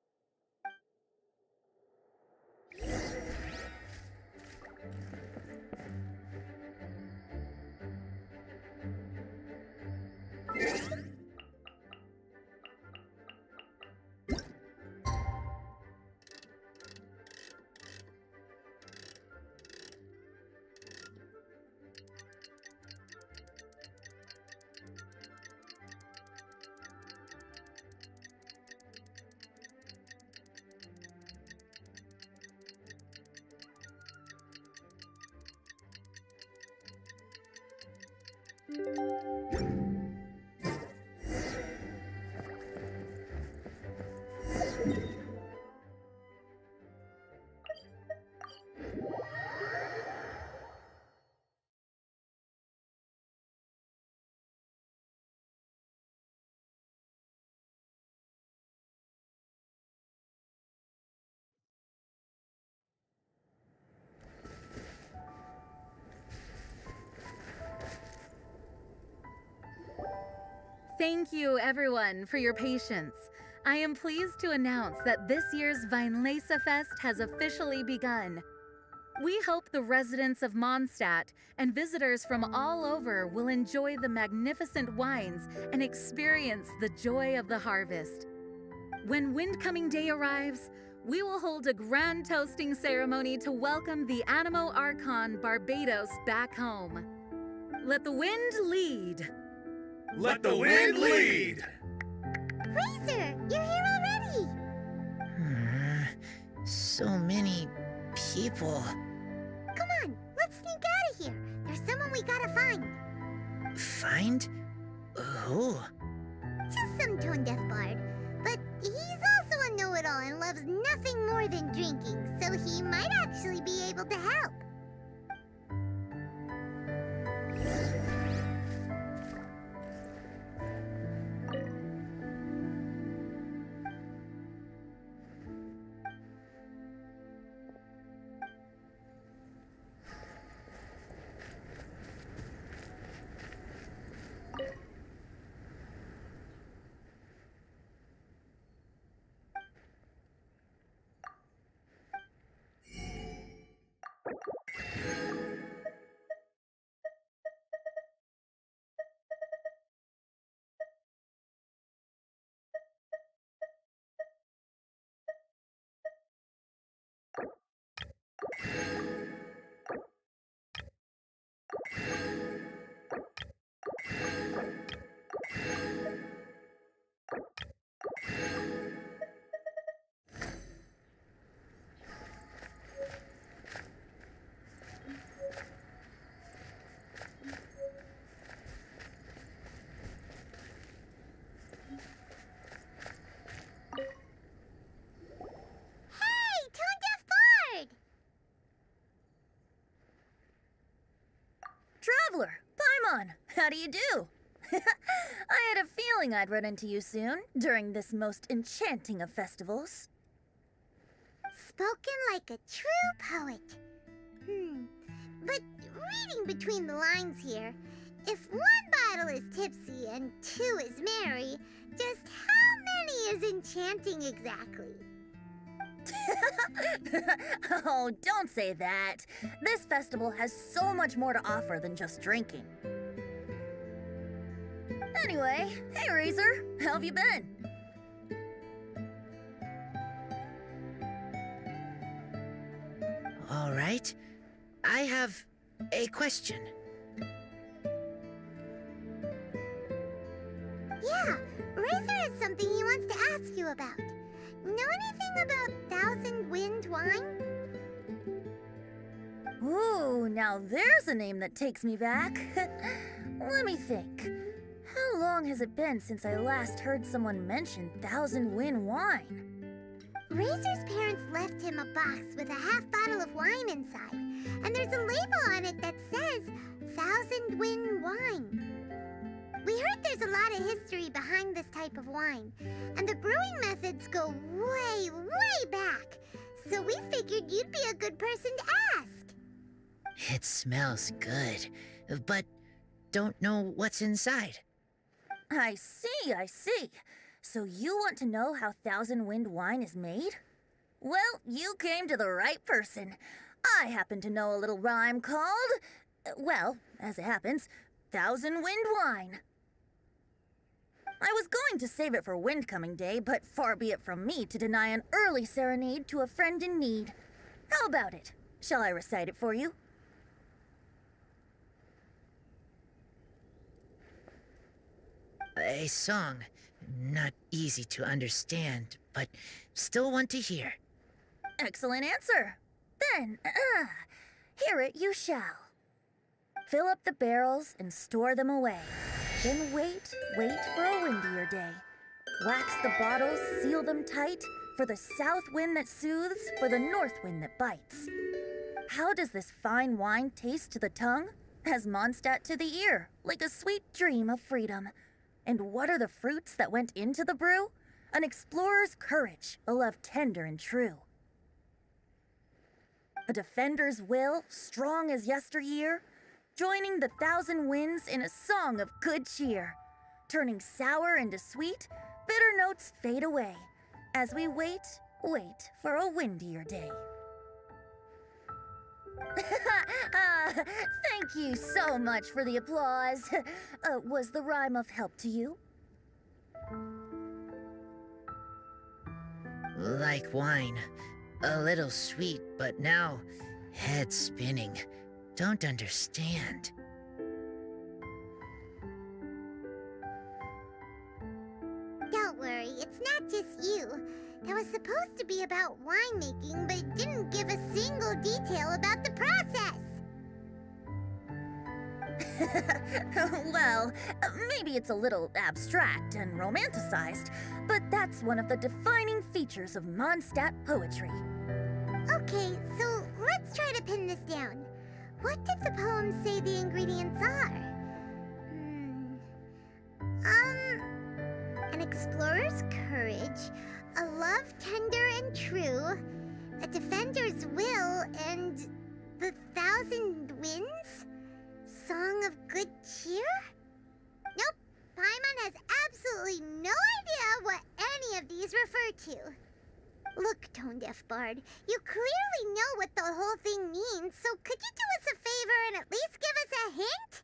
Thank you, everyone, for your patience. I am pleased to announce that this year's Weinlese Fest has officially begun. We hope the residents of Mondstadt and visitors from all over will enjoy the magnificent wines and experience the joy of the harvest. When Windcoming Day arrives, we will hold a grand toasting ceremony to welcome the Animo Archon Barbados back home. Let the wind lead. Let the wind lead! Razor, you're here already! So many people. Come on, let's sneak out of here. There's someone we gotta find. Find? Who? Just some tone-deaf bard. But he's also a know-it-all and loves nothing more than drinking, so he might actually be able to help. Hey, tone-deaf bard! Traveler, Paimon, how do you do? I had a feeling I'd run into you soon, during this most enchanting of festivals. Spoken like a true poet. But reading between the lines here, if one bottle is tipsy and two is merry, just how many is enchanting exactly? Oh, don't say that. This festival has so much more to offer than just drinking. Anyway, hey Razor, how have you been? All right. I have a question. Yeah, Razor has something he wants to ask you about. Know anything about Thousand Wind wine? Ooh, now there's a name that takes me back. Let me think. How long has it been since I last heard someone mention Thousand Wind wine? Razor's parents left him a box with a half bottle of wine inside, and there's a label on it that says Thousand Wind wine. We heard there's a lot of history behind this type of wine, and the brewing methods go way, way back, so we figured you'd be a good person to ask. It smells good, but don't know what's inside. I see, I see. So you want to know how Thousand Wind wine is made? Well, you came to the right person. I happen to know a little rhyme called, well, as it happens, Thousand Wind wine. I was going to save it for Windcoming Day, but far be it from me to deny an early serenade to a friend in need. How about it? Shall I recite it for you? A song. Not easy to understand, but still want to hear. Excellent answer. Then, hear it you shall. Fill up the barrels and store them away. Then wait for a windier day. Wax the bottles, seal them tight, for the south wind that soothes, for the north wind that bites. How does this fine wine taste to the tongue? As Mondstadt to the ear, like a sweet dream of freedom. And what are the fruits that went into the brew? An explorer's courage, a love tender and true. A defender's will, strong as yesteryear, joining the thousand winds in a song of good cheer, turning sour into sweet, bitter notes fade away as we wait for a windier day. Thank you so much for the applause. Was the rhyme of help to you? Like wine. A little sweet, but now head spinning. Don't understand. Don't worry, it's not just you. That was supposed to be about winemaking, but it didn't give a single detail about the process. Well, maybe it's a little abstract and romanticized, but that's one of the defining features of Mondstadt poetry. Okay, so let's try to pin this down. What did the poem say the ingredients are? An explorer's courage, a love tender and true, a defender's will, and the thousand winds? Song of good cheer? Nope, Paimon has absolutely no idea what any of these refer to. Look, Tone Deaf Bard, you clearly know what the whole thing means, so could you do us a favor and at least give us a hint?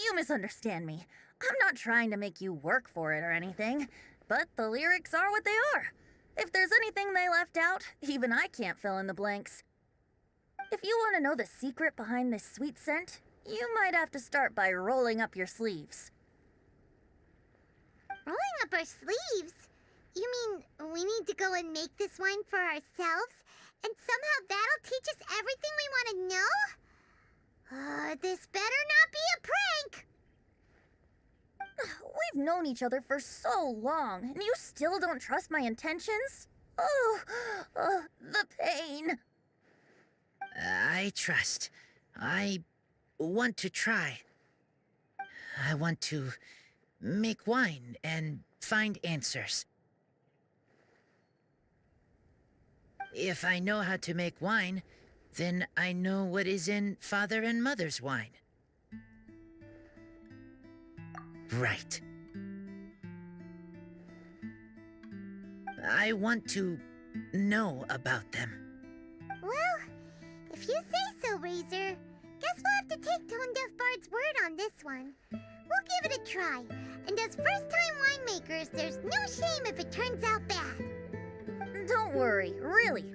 You misunderstand me. I'm not trying to make you work for it or anything, but the lyrics are what they are. If there's anything they left out, even I can't fill in the blanks. If you want to know the secret behind this sweet scent, you might have to start by rolling up your sleeves. Rolling up our sleeves? You mean we need to go and make this wine for ourselves? And somehow that'll teach us everything we want to know? This better not be a prank! We've known each other for so long, and you still don't trust my intentions? Oh, the pain. I trust. I want to try. I want to make wine and find answers. If I know how to make wine, then I know what is in Father and Mother's wine. Right. I want to know about them. Well, if you say so, Razor, guess we'll have to take Tone Deaf Bard's word on this one. We'll give it a try, and as first-time winemakers, there's no shame if it turns out bad. Don't worry, really.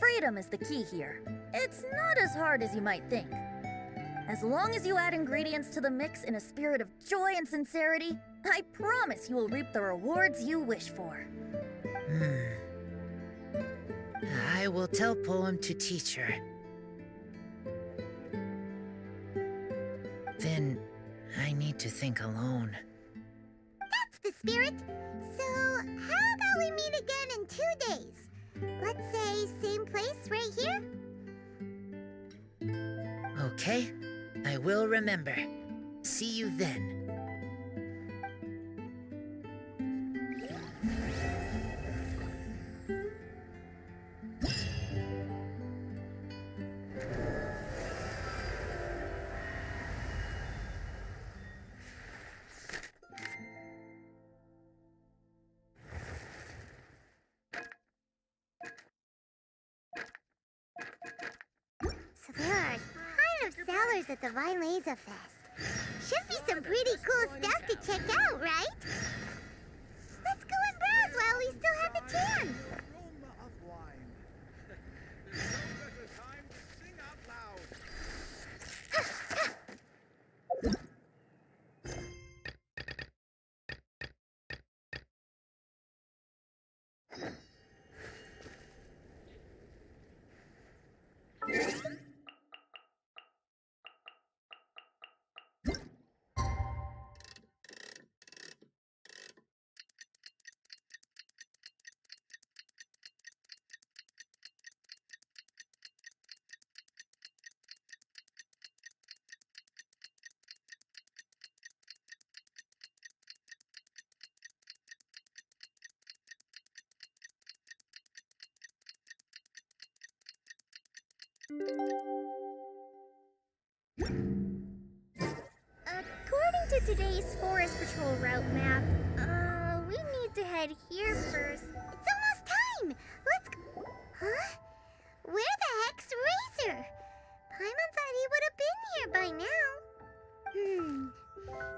Freedom is the key here. It's not as hard as you might think. As long as you add ingredients to the mix in a spirit of joy and sincerity, I promise you will reap the rewards you wish for. I will tell Poem to teach her. Then I need to think alone. That's the spirit. So, how about we meet again in 2 days? Let's say same place right here? Okay, I will remember. See you then. So there are a ton of sellers at the Vinelaser Fest. Should be some pretty cool stuff to check out, right? Let's go and browse while we still have the chance. Aroma of wine. No better time to sing out loud. According to today's Forest Patrol route map, we here first. It's almost time. Let's go. Huh? Where the heck's Razor? Paimon thought he would have been here by now.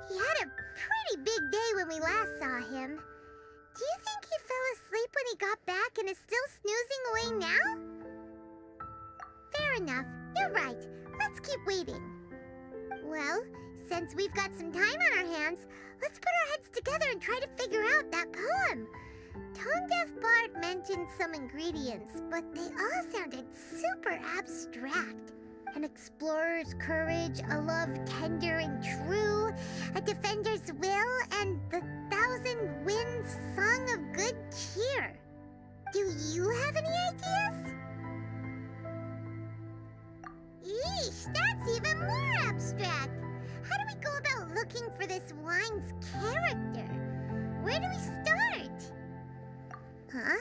He had a pretty big day when we last saw him. Do you think he fell asleep when he got back and is still snoozing away now? Fair enough. You're right. Let's keep waiting. Well, since we've got some time on our hands, let's put our heads together and try to figure out that poem. Tone-deaf Bard mentioned some ingredients, but they all sounded super abstract. An explorer's courage, a love tender and true, a defender's will, and the thousand winds song of good cheer. Do you have any ideas? Eesh, that's even more abstract. How do we go about looking for this wine's character? Where do we start? Huh?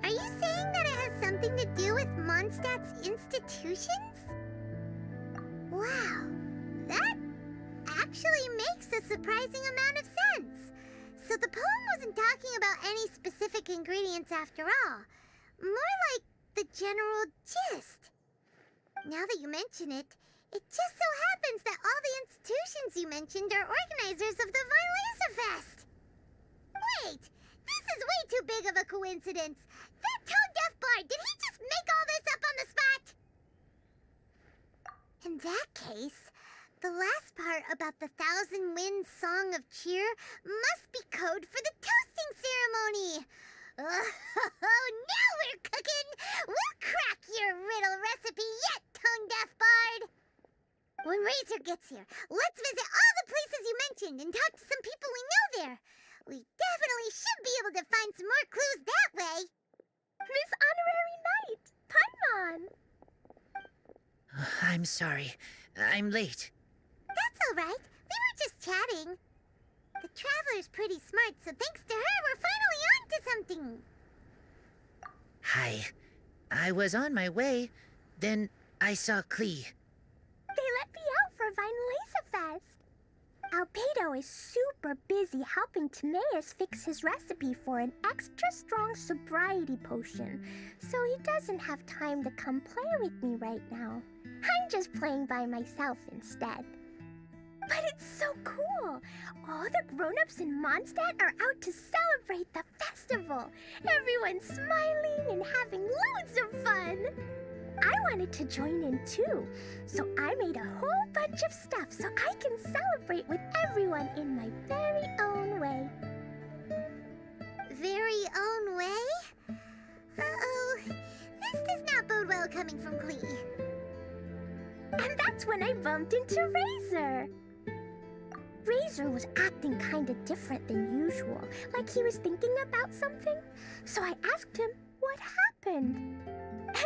Are you saying that it has something to do with Mondstadt's institutions? Wow, that actually makes a surprising amount of sense. So the poem wasn't talking about any specific ingredients after all. More like the general gist. Now that you mention it, it just so happens that all the institutions you mentioned are organizers of the Von Laser Fest. Wait, this is way too big of a coincidence. That tone-deaf bard, did he just make all this up on the spot? In that case, the last part about the Thousand Winds Song of Cheer must be code for the toasting ceremony. Oh, now we're cooking! We'll crack your riddle recipe yet, tone-deaf bard! When Razor gets here, let's visit all the places you mentioned and talk to some people we know there. We definitely should be able to find some more clues that way. Miss Honorary Knight, Paimon! I'm sorry. I'm late. That's all right. We were just chatting. The Traveler's pretty smart, so thanks to her, we're finally on to something. Hi. I was on my way. Then I saw Klee. They let me out for Vine Laser Fest. Albedo is super busy helping Timaeus fix his recipe for an extra strong sobriety potion, so he doesn't have time to come play with me right now. I'm just playing by myself instead. But it's so cool! All the grown-ups in Mondstadt are out to celebrate the festival. Everyone's smiling and having loads of fun. I wanted to join in too, so I made a whole bunch of stuff so I can celebrate with everyone in my very own way. Very own way? Uh-oh. This does not bode well coming from Klee. And that's when I bumped into Razor. Razor was acting kinda different than usual, like he was thinking about something. So I asked him what happened.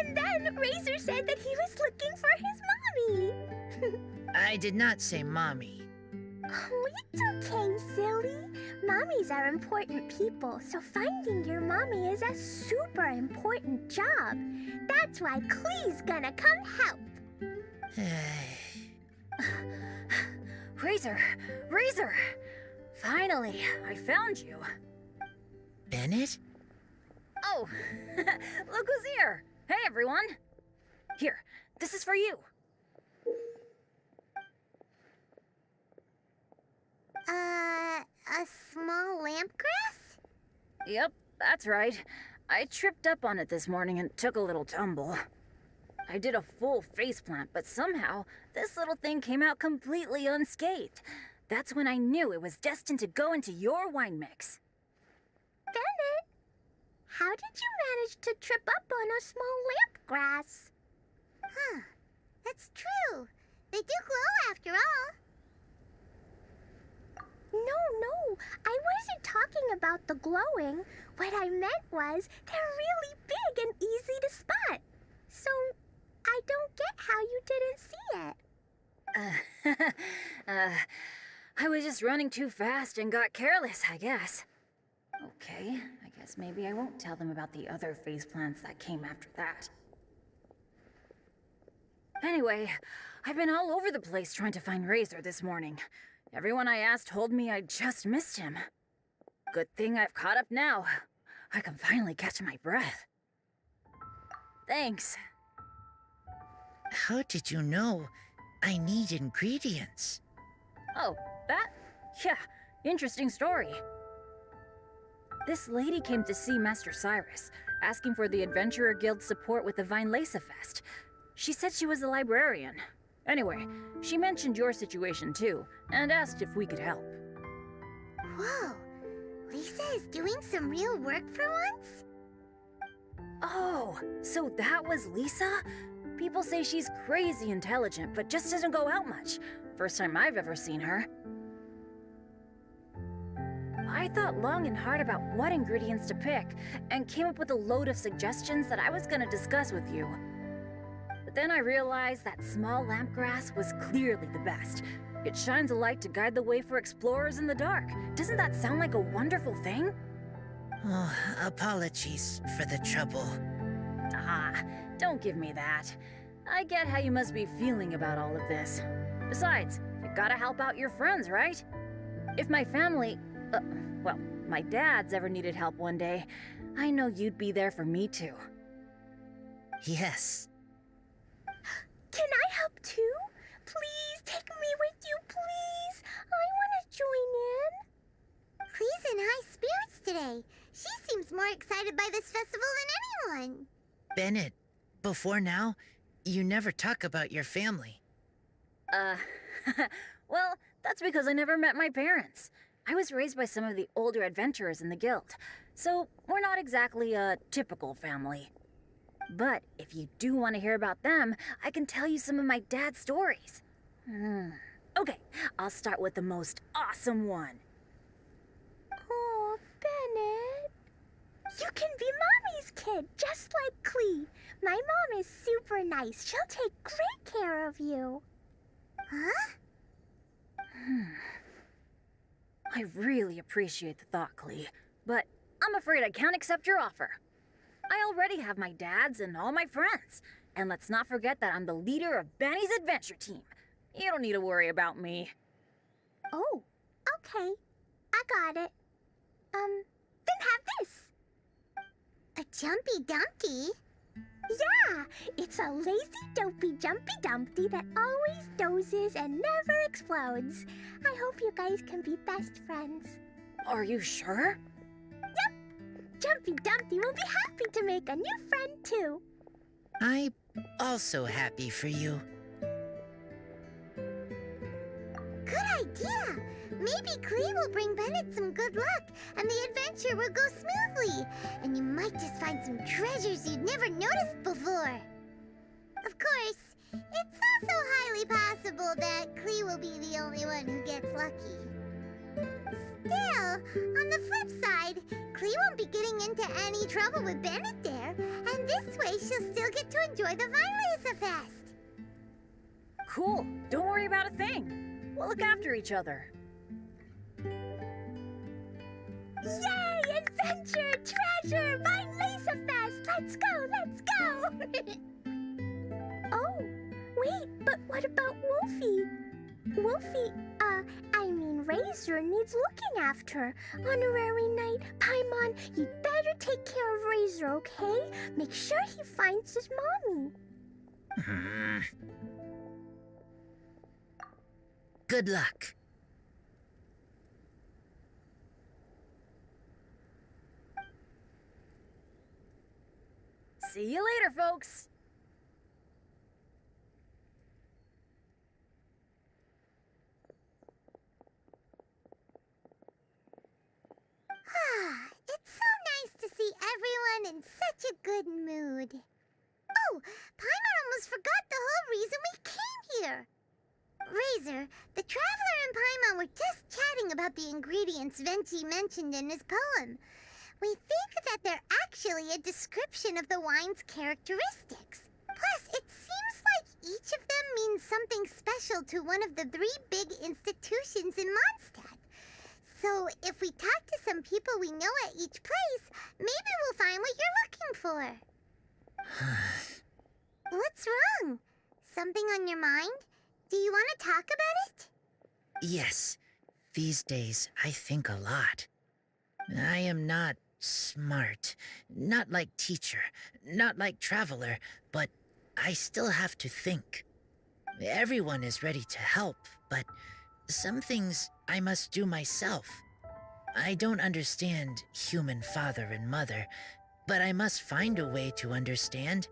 And then Razor said that he was looking for his mommy. I did not say mommy. Oh, it's okay, silly. Mommies are important people, so finding your mommy is a super important job. That's why Klee's gonna come help. Razor! Razor! Finally, I found you. Bennett? Oh, look who's here! Hey, everyone! Here, this is for you. A small lampgrass? Yep, that's right. I tripped up on it this morning and took a little tumble. I did a full faceplant, but somehow this little thing came out completely unscathed. That's when I knew it was destined to go into your wine mix. Bennett, how did you manage to trip up on a small lampgrass? Huh. That's true. They do glow after all. No, I wasn't talking about the glowing. What I meant was they're really big and easy to spot. So I don't get how you didn't see it. I was just running too fast and got careless, I guess. Okay, I guess maybe I won't tell them about the other faceplants that came after that. Anyway, I've been all over the place trying to find Razor this morning. Everyone I asked told me I just missed him. Good thing I've caught up now. I can finally catch my breath. Thanks. How did you know I need ingredients? Oh, that? Yeah, interesting story. This lady came to see Master Cyrus, asking for the Adventurer Guild's support with the Vine Lesa Fest. She said she was a librarian. Anyway, she mentioned your situation too, and asked if we could help. Whoa, Lisa is doing some real work for once? Oh, so that was Lisa? People say she's crazy intelligent, but just doesn't go out much. First time I've ever seen her. I thought long and hard about what ingredients to pick, and came up with a load of suggestions that I was gonna discuss with you. But then I realized that small lampgrass was clearly the best. It shines a light to guide the way for explorers in the dark. Doesn't that sound like a wonderful thing? Oh, apologies for the trouble. Ah, don't give me that. I get how you must be feeling about all of this. Besides, you gotta help out your friends, right? If my family, well, my dad's ever needed help one day, I know you'd be there for me too. Yes. Can I help too? Please take me with you, please. I want to join in. Clee's in high spirits today. She seems more excited by this festival than anyone. Bennett, before now, you never talk about your family. Well, that's because I never met my parents. I was raised by some of the older adventurers in the guild, so we're not exactly a typical family. But if you do want to hear about them, I can tell you some of my dad's stories. Okay, I'll start with the most awesome one. Oh, Bennett. You can be Mommy's kid, just like Clee. My mom is super nice. She'll take great care of you. Huh? I really appreciate the thought, Clee, but I'm afraid I can't accept your offer. I already have my dad's and all my friends. And let's not forget that I'm the leader of Benny's adventure team. You don't need to worry about me. Oh, okay. I got it. Then have this. A Jumpy Dumpty? Yeah, it's a lazy, dopey, jumpy dumpty that always dozes and never explodes. I hope you guys can be best friends. Are you sure? Jumpy Dumpty will be happy to make a new friend too. I'm also happy for you. Good idea! Maybe Clee will bring Bennett some good luck, and the adventure will go smoothly. And you might just find some treasures you'd never noticed before. Of course, it's also highly possible that Clee will be the only one who gets lucky. Still, on the flip side, Clee won't be getting into any trouble with Bennett there, and this way she'll still get to enjoy the Vine Lesa Fest. Cool. Don't worry about a thing. We'll look after each other. Yay! Adventure! Treasure! Vine Lesa Fest! Let's go! Let's go! Oh, wait, but what about Wolfie? Wolfie, Razor needs looking after. Honorary Knight, Paimon, you'd better take care of Razor, okay? Make sure he finds his mommy. Good luck. See you later, folks. It's so nice to see everyone in such a good mood. Oh, Paimon almost forgot the whole reason we came here. Razor, the Traveler and Paimon were just chatting about the ingredients Venti mentioned in his poem. We think that they're actually a description of the wine's characteristics. Plus, it seems like each of them means something special to one of the 3 big institutions in Mondstadt. So, if we talk to some people we know at each place, maybe we'll find what you're looking for. What's wrong? Something on your mind? Do you want to talk about it? Yes, these days I think a lot. I am not Smart. Not like teacher, not like traveler, but I still have to think. Everyone is ready to help, but some things I must do myself. I don't understand human father and mother, but I must find a way to understand.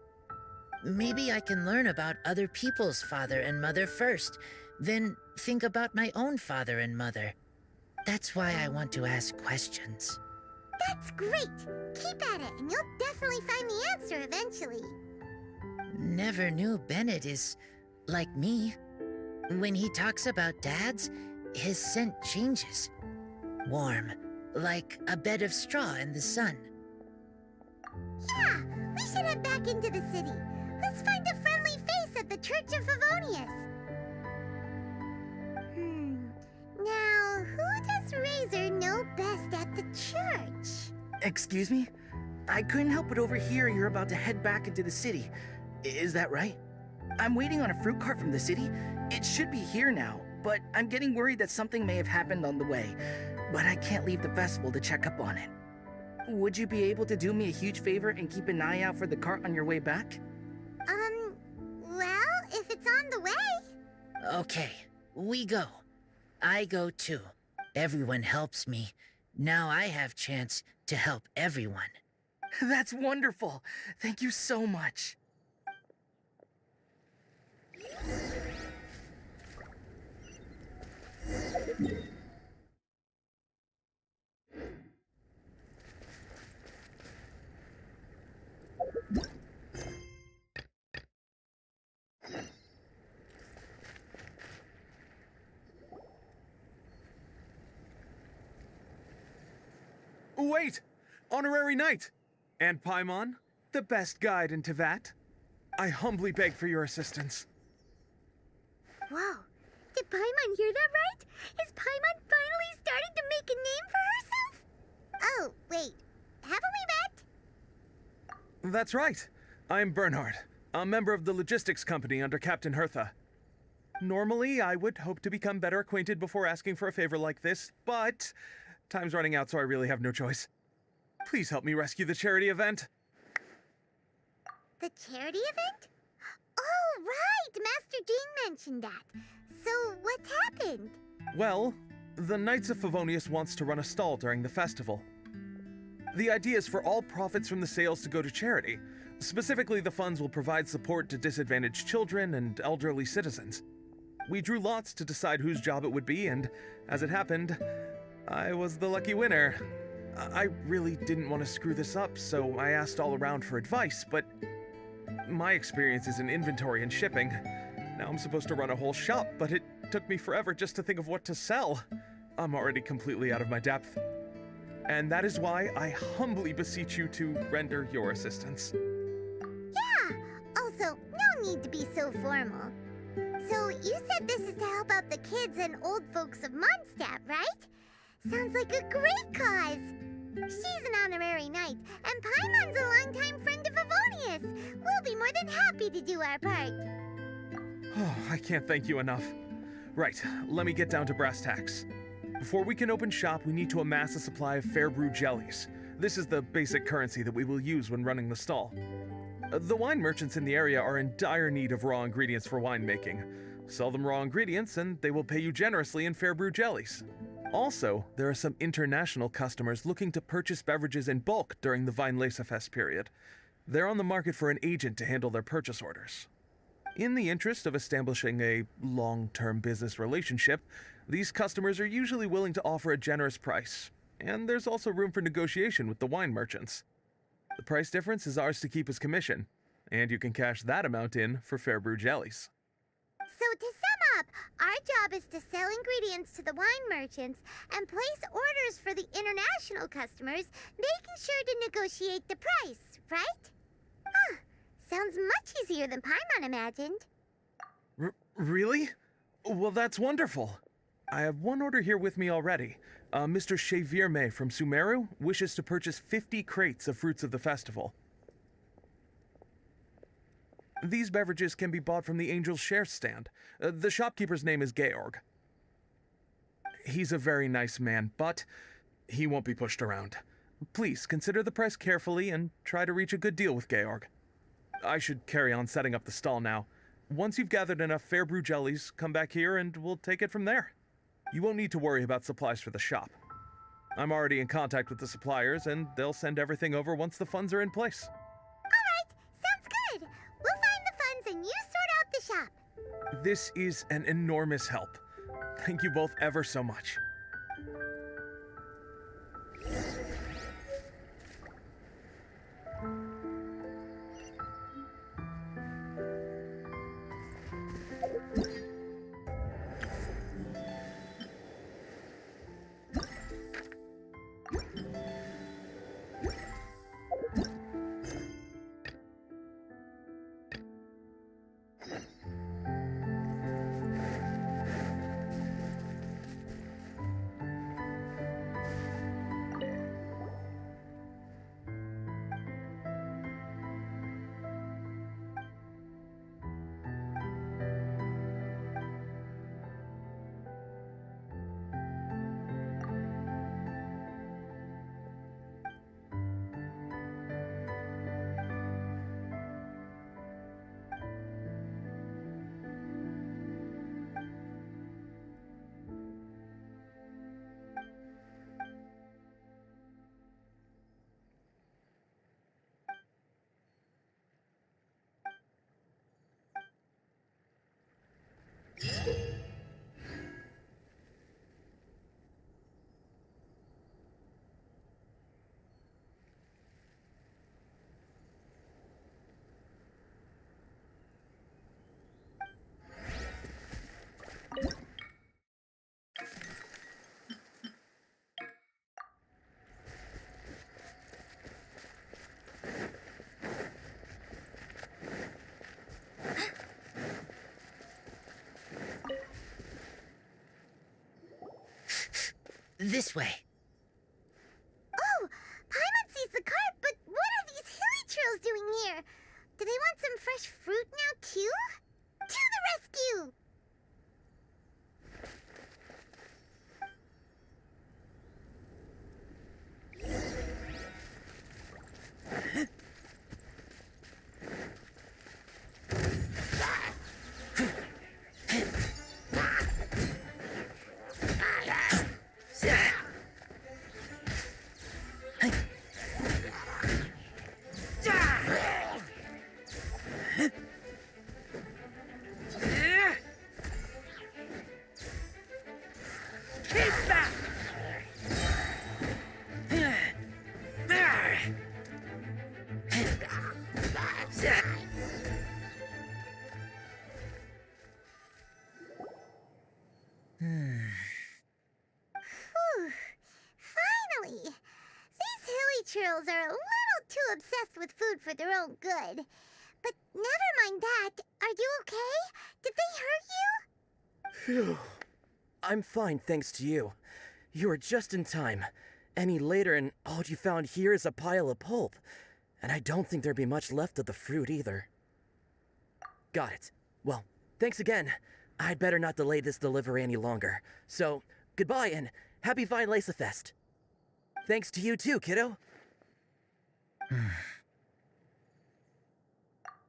Maybe I can learn about other people's father and mother first, then think about my own father and mother. That's why I want to ask questions. That's great! Keep at it, and you'll definitely find the answer eventually. Never knew Bennett is like me. When he talks about dads, his scent changes. Warm, like a bed of straw in the sun. Yeah, we should head back into the city. Let's find a friendly face at the Church of Favonius. Now, who does Razor know best at the church? Excuse me? I couldn't help but overhear you're about to head back into the city. Is that right? I'm waiting on a fruit cart from the city. It should be here now, but I'm getting worried that something may have happened on the way. But I can't leave the festival to check up on it. Would you be able to do me a huge favor and keep an eye out for the cart on your way back? Well, if it's on the way. Okay, we go. I go too. Everyone helps me. Now I have chance to help everyone. That's wonderful. Thank you so much. Wait! Honorary Knight! And Paimon, the best guide in Tevat. I humbly beg for your assistance. Whoa, did Paimon hear that right? Is Paimon finally starting to make a name for herself? Oh, wait. Haven't we met? That's right. I'm Bernhard, a member of the logistics company under Captain Hertha. Normally, I would hope to become better acquainted before asking for a favor like this, but time's running out, so I really have no choice. Please help me rescue the charity event. The charity event? Oh, right! Master Jean mentioned that. So, what's happened? Well, the Knights of Favonius wants to run a stall during the festival. The idea is for all profits from the sales to go to charity. Specifically, the funds will provide support to disadvantaged children and elderly citizens. We drew lots to decide whose job it would be, and as it happened, I was the lucky winner. I really didn't want to screw this up, so I asked all around for advice, but my experience is in inventory and shipping. Now I'm supposed to run a whole shop, but it took me forever just to think of what to sell. I'm already completely out of my depth. And that is why I humbly beseech you to render your assistance. Yeah! Also, no need to be so formal. So, you said this is to help out the kids and old folks of Mondstadt, right? Sounds like a great cause! She's an honorary knight, and Paimon's a longtime friend of Favonius. We'll be more than happy to do our part. Oh, I can't thank you enough. Right, let me get down to brass tacks. Before we can open shop, we need to amass a supply of fair brew jellies. This is the basic currency that we will use when running the stall. The wine merchants in the area are in dire need of raw ingredients for winemaking. Sell them raw ingredients and they will pay you generously in fair brew jellies. Also, there are some international customers looking to purchase beverages in bulk during the Weinlesefest period. They're on the market for an agent to handle their purchase orders. In the interest of establishing a long-term business relationship, these customers are usually willing to offer a generous price, and there's also room for negotiation with the wine merchants. The price difference is ours to keep as commission, and you can cash that amount in for fair brew jellies. So to sum up, our job is to sell ingredients to the wine merchants and place orders for the international customers, making sure to negotiate the price, right? Huh. Sounds much easier than Paimon imagined. Really? Well, that's wonderful. I have one order here with me already. Mr. Xavier May from Sumeru wishes to purchase 50 crates of fruits of the festival. These beverages can be bought from the Angel's Share stand. The shopkeeper's name is Georg. He's a very nice man, but he won't be pushed around. Please consider the price carefully and try to reach a good deal with Georg. I should carry on setting up the stall now. Once you've gathered enough fair brew jellies, come back here and we'll take it from there. You won't need to worry about supplies for the shop. I'm already in contact with the suppliers, and they'll send everything over once the funds are in place. Alright, sounds good. We'll find the funds and you sort out the shop. This is an enormous help. Thank you both ever so much. This way. Oh, Paimon sees the cart, but what are these hilly trails doing here? Do they want some fresh fruit now, too? To the rescue! Whew. Finally! These hilly trails are a little too obsessed with food for their own good. But never mind that. Are you okay? Did they hurt you? Phew. I'm fine, thanks to you. You were just in time. Any later, and all you found here is a pile of pulp. And I don't think there'd be much left of the fruit either. Got it. Well, thanks again. I'd better not delay this delivery any longer. So, goodbye and happy Vine Lace Fest. Thanks to you too, kiddo.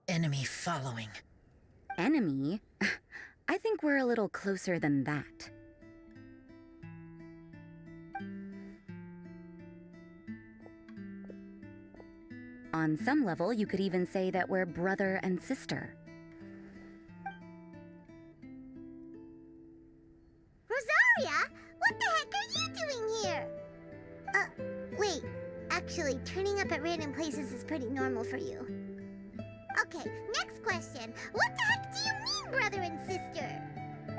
Enemy following. Enemy? I think we're a little closer than that. On some level, you could even say that we're brother and sister. Rosaria? What the heck are you doing here? Wait. Actually, turning up at random places is pretty normal for you. Okay, next question. What the heck do you mean, brother and sister?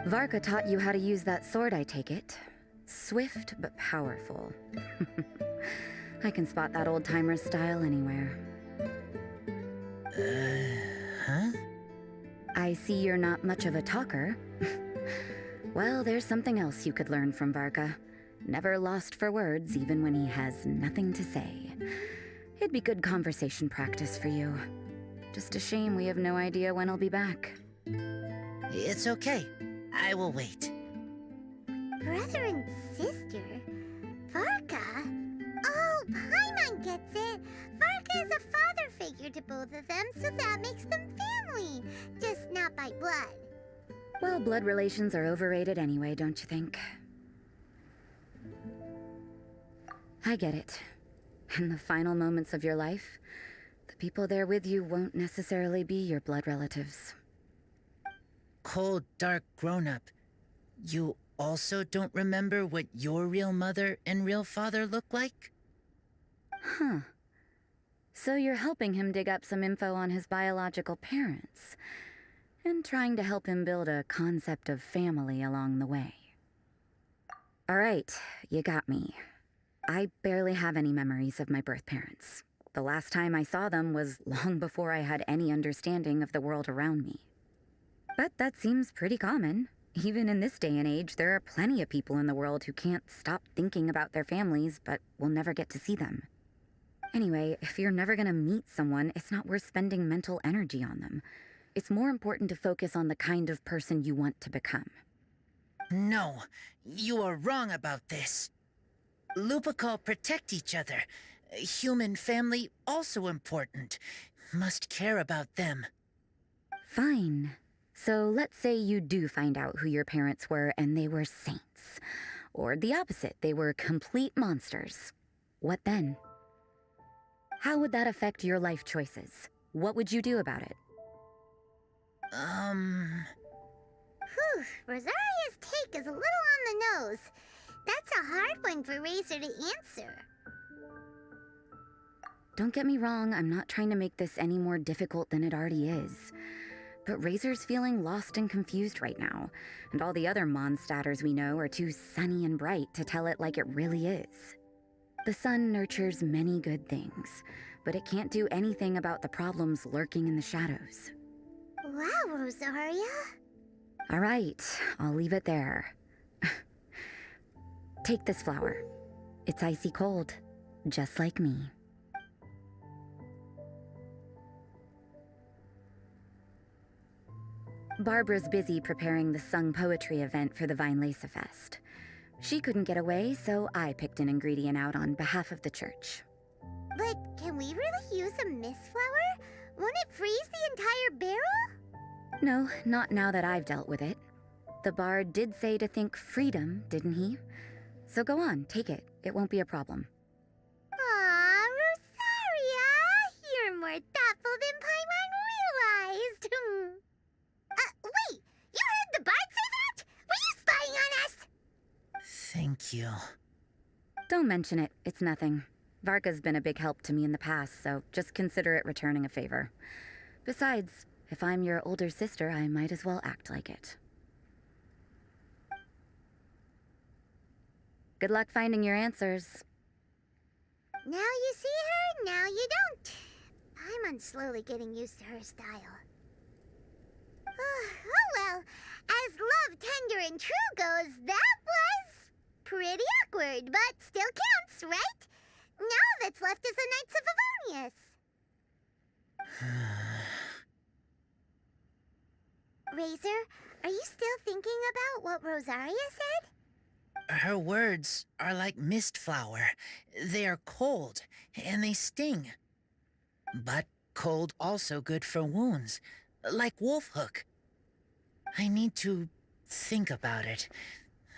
Varka taught you how to use that sword, I take it. Swift but powerful. I can spot that old-timer's style anywhere. Huh? I see you're not much of a talker. Well, there's something else you could learn from Varka. Never lost for words, even when he has nothing to say. It'd be good conversation practice for you. Just a shame we have no idea when he'll be back. It's okay. I will wait. Brother and sister? Varka? Oh, Paimon! both of them, so that makes them family. Just not by blood. Well, blood relations are overrated anyway, don't you think? I get it. In the final moments of your life, the people there with you won't necessarily be your blood relatives. Cold, dark grown-up. You also don't remember what your real mother and real father look like? Huh. So you're helping him dig up some info on his biological parents, and trying to help him build a concept of family along the way. All right, you got me. I barely have any memories of my birth parents. The last time I saw them was long before I had any understanding of the world around me. But that seems pretty common. Even in this day and age, there are plenty of people in the world who can't stop thinking about their families, but will never get to see them. Anyway, if you're never gonna meet someone, it's not worth spending mental energy on them. It's more important to focus on the kind of person you want to become. No, you are wrong about this. Lupical protect each other. Human family also important. Must care about them. Fine. So let's say you do find out who your parents were and they were saints. Or the opposite, they were complete monsters. What then? How would that affect your life choices? What would you do about it? Whew, Rosaria's take is a little on the nose. That's a hard one for Razor to answer. Don't get me wrong, I'm not trying to make this any more difficult than it already is. But Razor's feeling lost and confused right now, and all the other Mondstadters we know are too sunny and bright to tell it like it really is. The sun nurtures many good things, but it can't do anything about the problems lurking in the shadows. Wow, Rosaria. All right, I'll leave it there. Take this flower. It's icy cold, just like me. Barbara's busy preparing the sung poetry event for the Weinlese Fest. She couldn't get away, so I picked an ingredient out on behalf of the church. But can we really use a mist flower? Won't it freeze the entire barrel? No, not now that I've dealt with it. The bard did say to think freedom, didn't he? So go on, take it. It won't be a problem. Aw, Rosaria! You're more thoughtful than Paimon realized. Wait! You heard the bard say that? Were you spying on us? Thank you. Don't mention it. It's nothing. Varka's been a big help to me in the past, so just consider it returning a favor. Besides, if I'm your older sister, I might as well act like it. Good luck finding your answers. Now you see her, now you don't. Paimon's slowly getting used to her style. Oh well, as love tender and true goes, that was pretty awkward, but still counts, right? Now that's left is the Knights of Favonius. Razor, are you still thinking about what Rosaria said? Her words are like mist flower. They are cold, and they sting. But cold also good for wounds, like wolf hook. I need to think about it.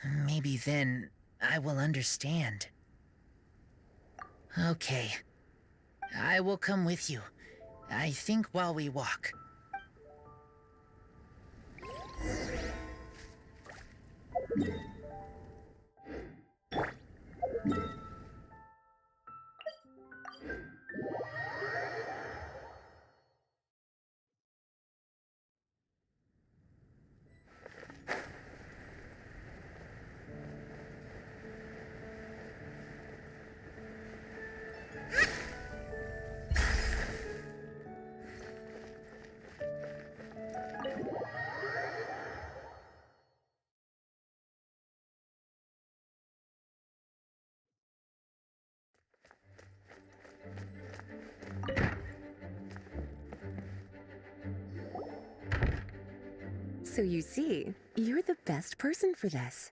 Maybe then I will understand. Okay. I will come with you. I think while we walk. So you see, you're the best person for this.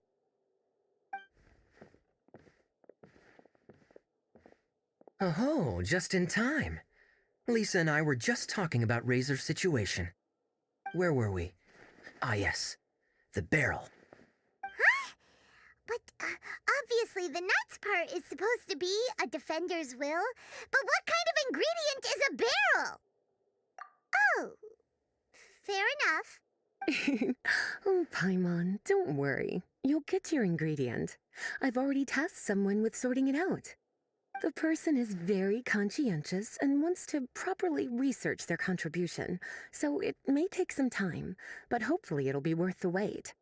Oh, just in time. Lisa and I were just talking about Razor's situation. Where were we? Ah, yes. The barrel. But obviously the nuts part is supposed to be a defender's will. But what kind of ingredient is a barrel? Oh, fair enough. Oh, Paimon, don't worry. You'll get your ingredient. I've already tasked someone with sorting it out. The person is very conscientious and wants to properly research their contribution, so it may take some time, but hopefully it'll be worth the wait.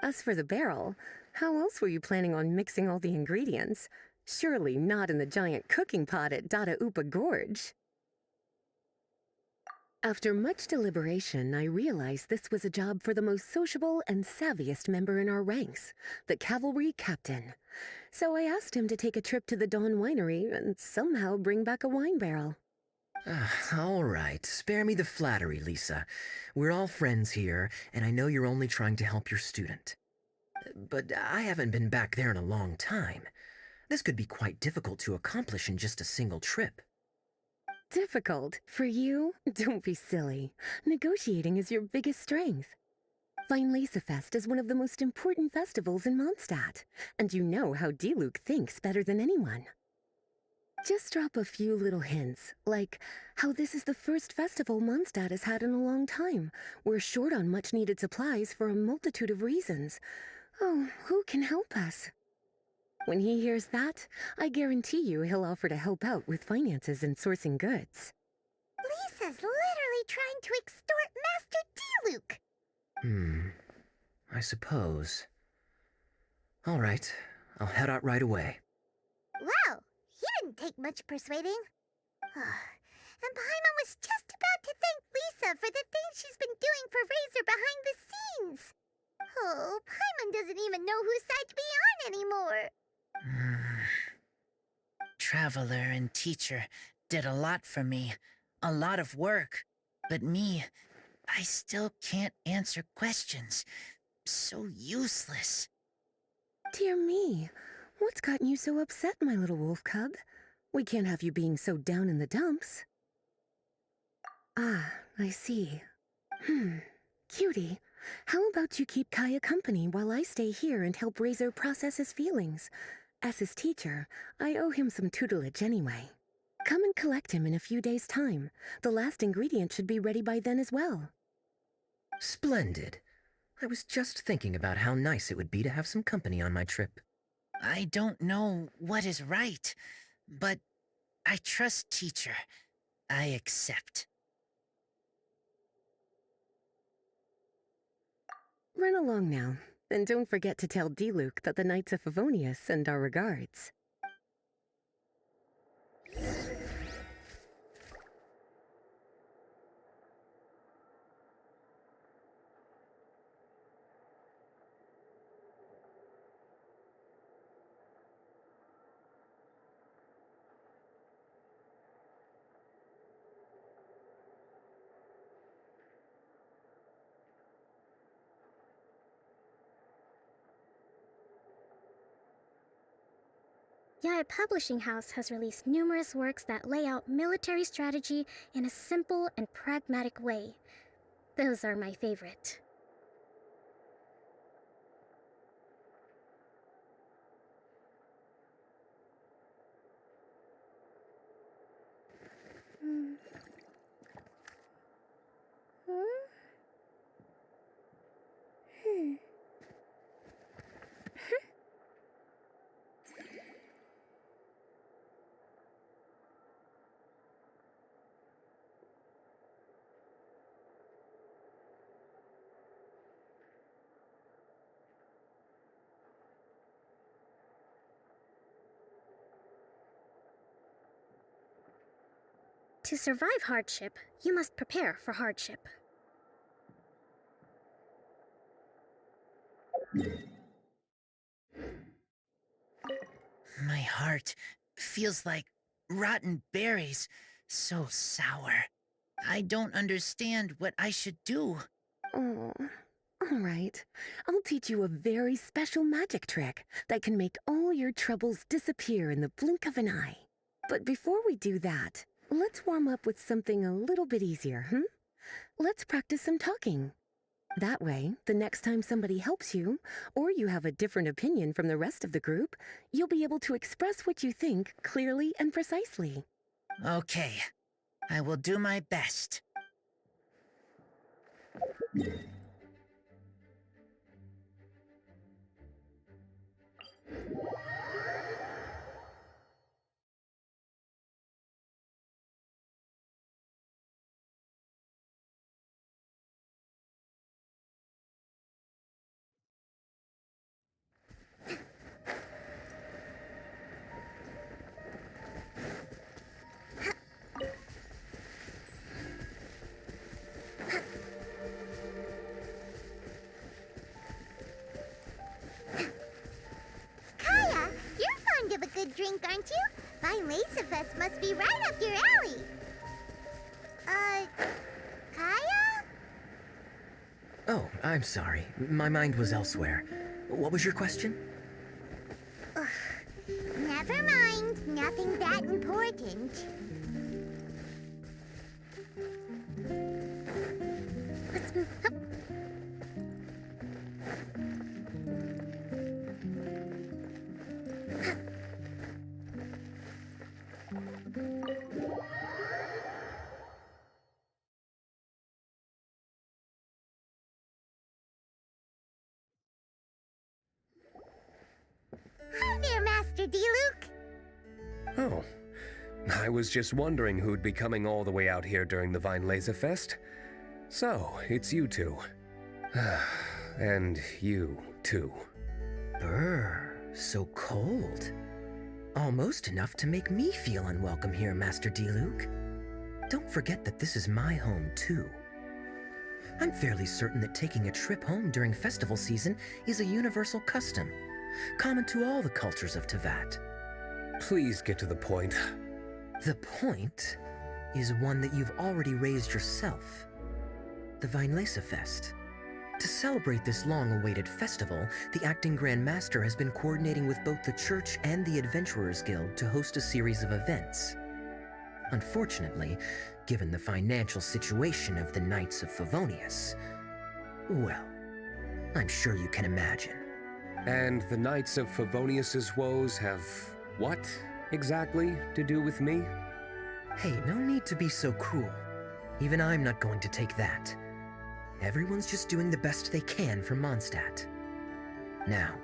As for the barrel, how else were you planning on mixing all the ingredients? Surely not in the giant cooking pot at Dada Upa Gorge. After much deliberation, I realized this was a job for the most sociable and savviest member in our ranks, the cavalry captain. So I asked him to take a trip to the Dawn Winery and somehow bring back a wine barrel. All right, spare me the flattery, Lisa. We're all friends here, and I know you're only trying to help your student. But I haven't been back there in a long time. This could be quite difficult to accomplish in just a single trip. Difficult? For you? Don't be silly. Negotiating is your biggest strength. Weinlese Fest is one of the most important festivals in Mondstadt, and you know how Diluc thinks better than anyone. Just drop a few little hints, like how this is the first festival Mondstadt has had in a long time. We're short on much-needed supplies for a multitude of reasons. Oh, who can help us? When he hears that, I guarantee you he'll offer to help out with finances and sourcing goods. Lisa's literally trying to extort Master Diluc. I suppose. All right, I'll head out right away. Wow, he didn't take much persuading. And Paimon was just about to thank Lisa for the things she's been doing for Razor behind the scenes. Oh, Paimon doesn't even know whose side to be on anymore. Traveler and teacher did a lot for me, a lot of work. But me, I still can't answer questions. So useless. Dear me, what's gotten you so upset, my little wolf cub? We can't have you being so down in the dumps. Ah, I see. Cutie, how about you keep Kaya company while I stay here and help Razor process his feelings? As his teacher, I owe him some tutelage anyway. Come and collect him in a few days' time. The last ingredient should be ready by then as well. Splendid. I was just thinking about how nice it would be to have some company on my trip. I don't know what is right, but I trust teacher. I accept. Run along now, and don't forget to tell Diluc that the Knights of Favonius send our regards. Yaya Publishing House has released numerous works that lay out military strategy in a simple and pragmatic way. Those are my favorite. To survive hardship, you must prepare for hardship. My heart feels like rotten berries, so sour. I don't understand what I should do. Oh, all right. I'll teach you a very special magic trick that can make all your troubles disappear in the blink of an eye. But before we do that, Let's warm up with something a little bit easier, Let's practice some talking. That way, the next time somebody helps you, or you have a different opinion from the rest of the group, you'll be able to express what you think clearly and precisely. Okay, I will do my best. Kaya, you're fond of a good drink, aren't you? Vine Laserfest must be right up your alley. Kaya? Oh, I'm sorry. My mind was elsewhere. What was your question? Never mind. Nothing that important. Let's move. Hup. Hi there, Master D-Luke. Oh, I was just wondering who'd be coming all the way out here during the Vine Laser Fest. So, it's you two. And you, too. Brr, so cold. Almost enough to make me feel unwelcome here, Master D-Luke. Don't forget that this is my home, too. I'm fairly certain that taking a trip home during festival season is a universal custom, common to all the cultures of Teyvat. Please get to the point. The point is one that you've already raised yourself. The Vine Laser Fest. To celebrate this long-awaited festival, the Acting Grand Master has been coordinating with both the Church and the Adventurers Guild to host a series of events. Unfortunately, given the financial situation of the Knights of Favonius, well, I'm sure you can imagine. And the Knights of Favonius's woes have what, exactly, to do with me? Hey, no need to be so cruel. Even I'm not going to take that. Everyone's just doing the best they can for Mondstadt. Now,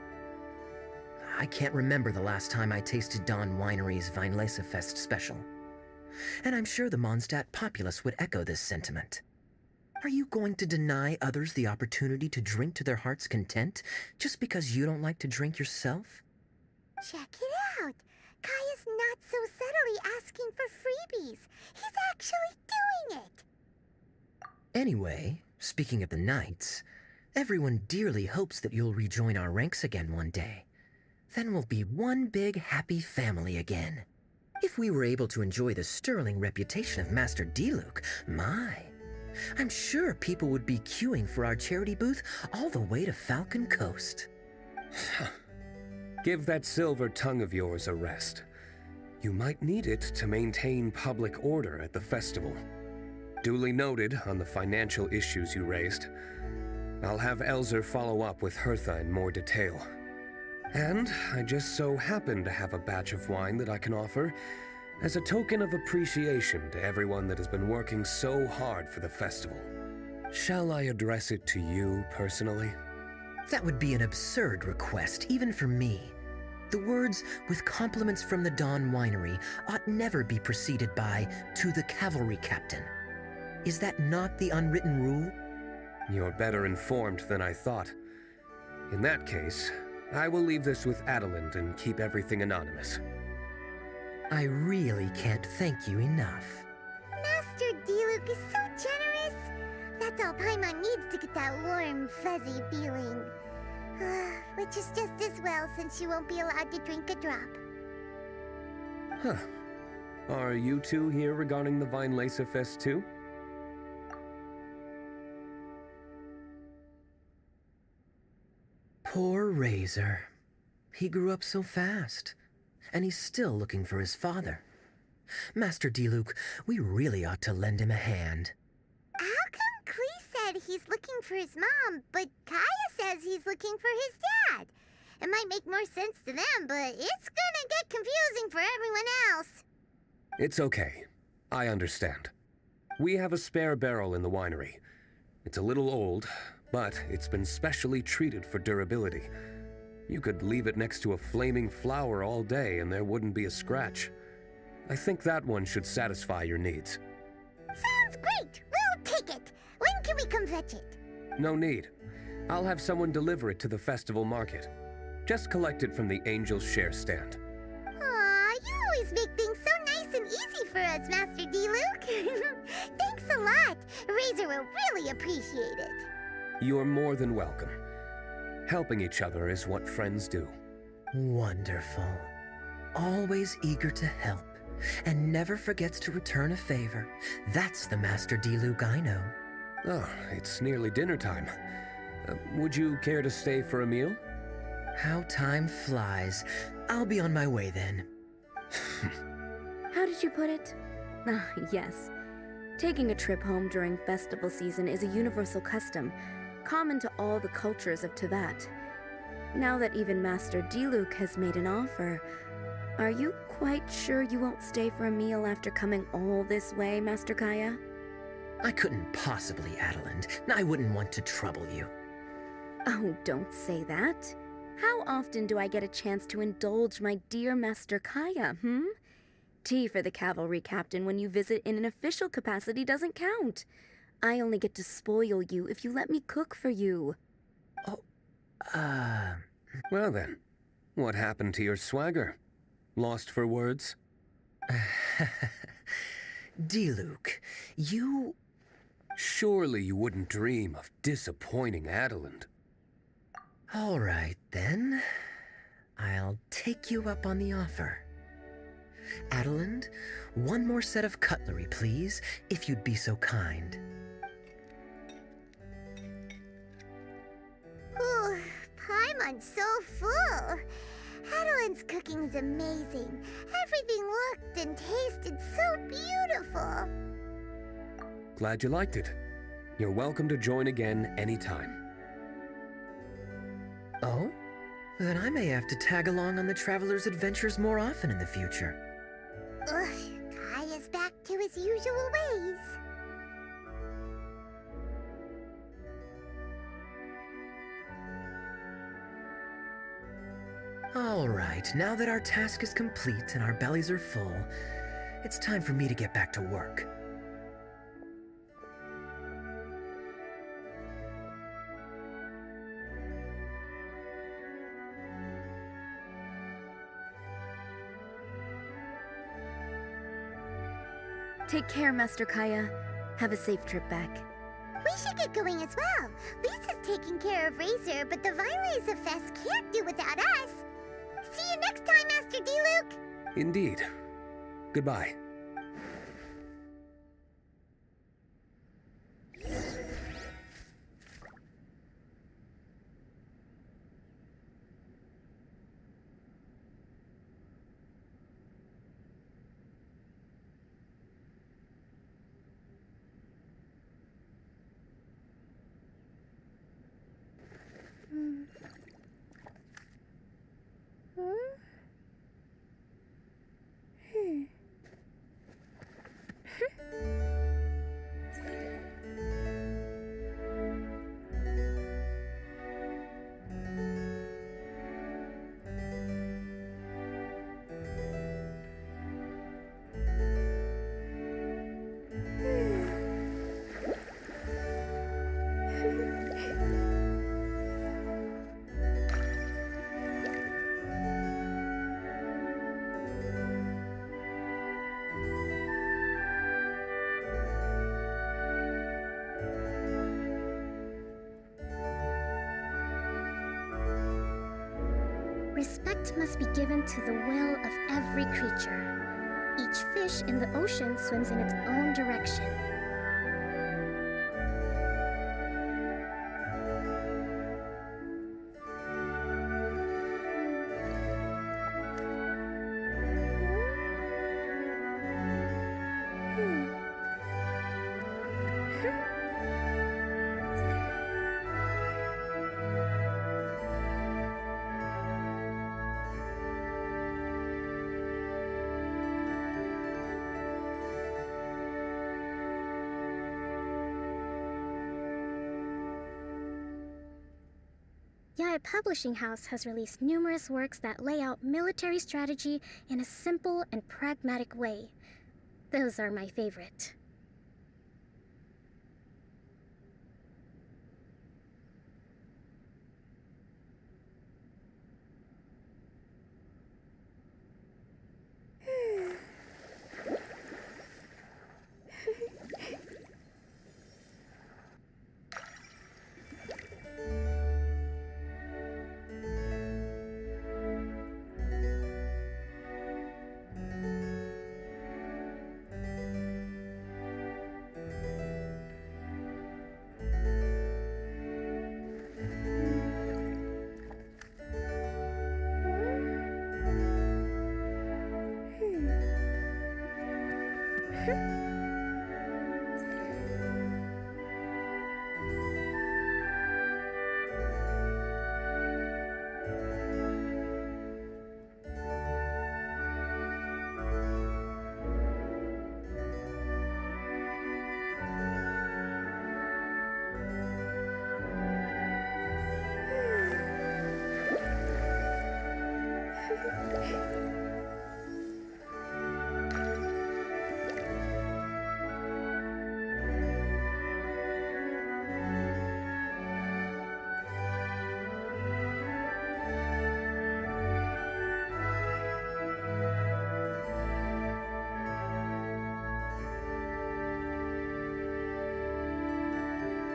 I can't remember the last time I tasted Dawn Winery's Vine Laser Fest special. And I'm sure the Mondstadt populace would echo this sentiment. Are you going to deny others the opportunity to drink to their heart's content just because you don't like to drink yourself? Check it out. Kaya's not so subtly asking for freebies. He's actually doing it. Anyway, speaking of the Knights, everyone dearly hopes that you'll rejoin our ranks again one day. Then we'll be one big happy family again. If we were able to enjoy the sterling reputation of Master D-Luke, I'm sure people would be queuing for our charity booth all the way to Falcon Coast. Give that silver tongue of yours a rest. You might need it to maintain public order at the festival. Duly noted on the financial issues you raised. I'll have Elzer follow up with Hertha in more detail. And I just so happen to have a batch of wine that I can offer as a token of appreciation to everyone that has been working so hard for the festival. Shall I address it to you personally? That would be an absurd request, even for me. The words, "with compliments from the Dawn Winery," ought never be preceded by, "to the cavalry captain." Is that not the unwritten rule? You're better informed than I thought. In that case, I will leave this with Adelind and keep everything anonymous. I really can't thank you enough. Master D-Luke is so generous. That's all Paimon needs to get that warm, fuzzy feeling. Which is just as well since you won't be allowed to drink a drop. Huh. Are you two here regarding the Vine Laser Fest too? Poor Razor. He grew up so fast, and he's still looking for his father. Master Diluc, we really ought to lend him a hand. How come Klee said he's looking for his mom, but Kaya says he's looking for his dad? It might make more sense to them, but it's gonna get confusing for everyone else. It's okay. I understand. We have a spare barrel in the winery. It's a little old, but it's been specially treated for durability. You could leave it next to a flaming flower all day and there wouldn't be a scratch. I think that one should satisfy your needs. Sounds great! We'll take it! When can we come fetch it? No need. I'll have someone deliver it to the festival market. Just collect it from the Angel's Share stand. Aw, you always make things so nice and easy for us, Master Diluc. Thanks a lot. Razor will really appreciate it. You're more than welcome. Helping each other is what friends do. Wonderful. Always eager to help, and never forgets to return a favor. That's the Master Diluc I know. Oh, it's nearly dinner time. Would you care to stay for a meal? How time flies. I'll be on my way then. How did you put it? Ah, yes. Taking a trip home during festival season is a universal custom, common to all the cultures of Teyvat. Now that even Master Diluc has made an offer, are you quite sure you won't stay for a meal after coming all this way, Master Kaya? I couldn't possibly, Adeland. I wouldn't want to trouble you. Oh, don't say that. How often do I get a chance to indulge my dear Master Kaya, Tea for the cavalry captain when you visit in an official capacity doesn't count. I only get to spoil you if you let me cook for you. Well then, what happened to your swagger? Lost for words? Diluc, you... Surely you wouldn't dream of disappointing Adeland. All right, then. I'll take you up on the offer. Adeland, one more set of cutlery, please, if you'd be so kind. Ooh, Paimon's so full. Adeline's cooking's amazing. Everything looked and tasted so beautiful. Glad you liked it. You're welcome to join again anytime. Oh? Then I may have to tag along on the Traveler's adventures more often in the future. Ugh, Kaya's back to his usual ways. All right, now that our task is complete and our bellies are full, it's time for me to get back to work. Take care, Master Kaya. Have a safe trip back. We should get going as well. Lisa's taking care of Razor, but the Vinelaser Fest can't do without us. See you next time, Master Diluc. Indeed. Goodbye. Respect must be given to the will of every creature. Each fish in the ocean swims in its own direction. Yaya Publishing House has released numerous works that lay out military strategy in a simple and pragmatic way. Those are my favorite.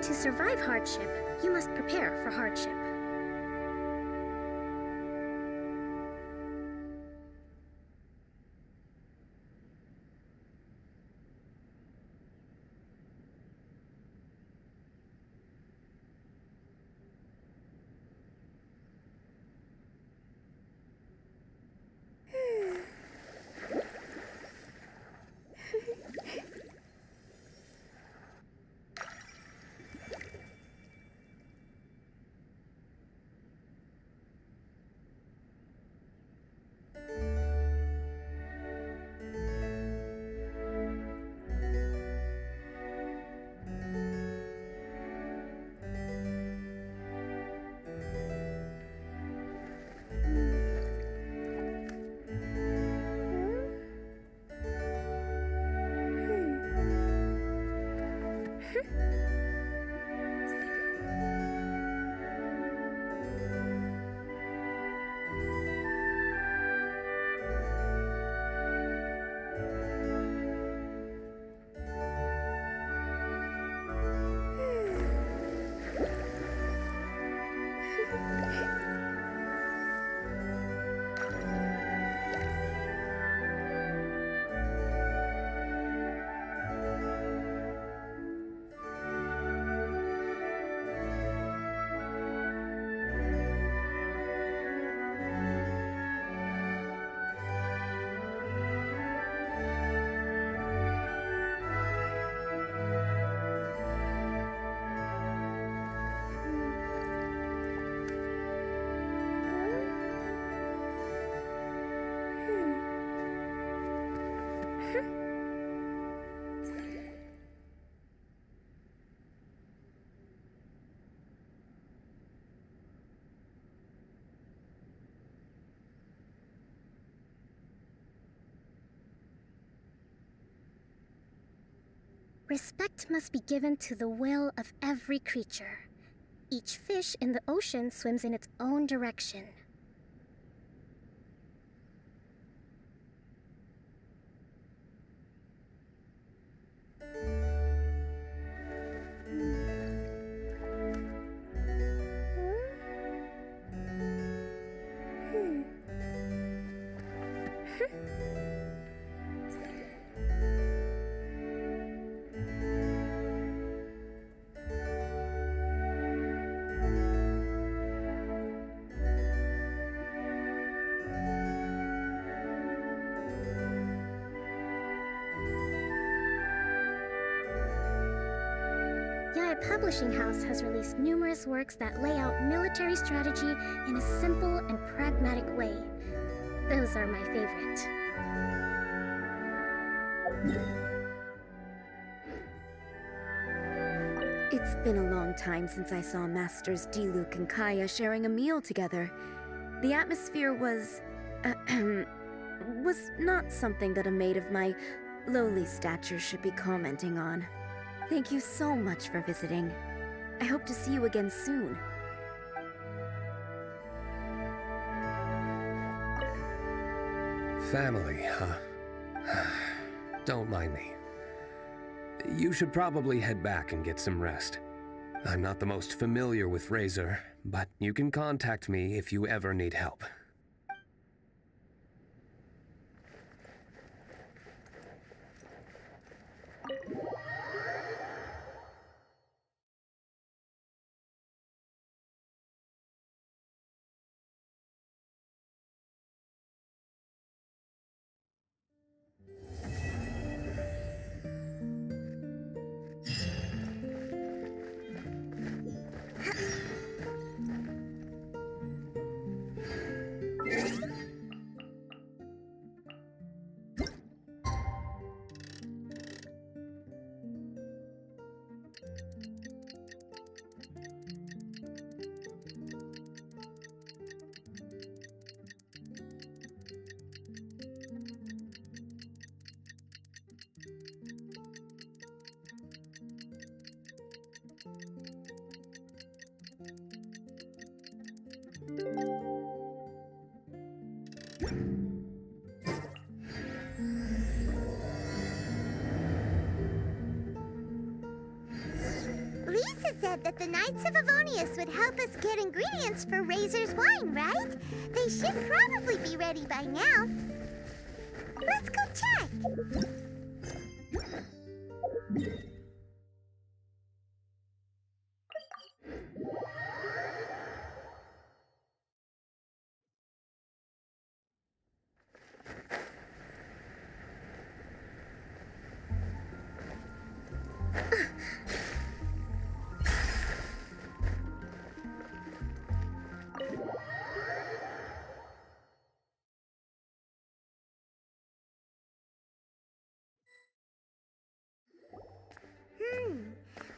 To survive hardship, you must prepare for hardship. Respect must be given to the will of every creature. Each fish in the ocean swims in its own direction. Yaya Publishing House has released numerous works that lay out military strategy in a simple and pragmatic way. Those are my favorite. It's been a long time since I saw Masters Diluc and Kaya sharing a meal together. The atmosphere was not something that a maid of my lowly stature should be commenting on. Thank you so much for visiting. I hope to see you again soon. Family, huh? Don't mind me. You should probably head back and get some rest. I'm not the most familiar with Razor, but you can contact me if you ever need help. Lisa said that the Knights of Avonius would help us get ingredients for Razor's wine, right? They should probably be ready by now. Let's go check.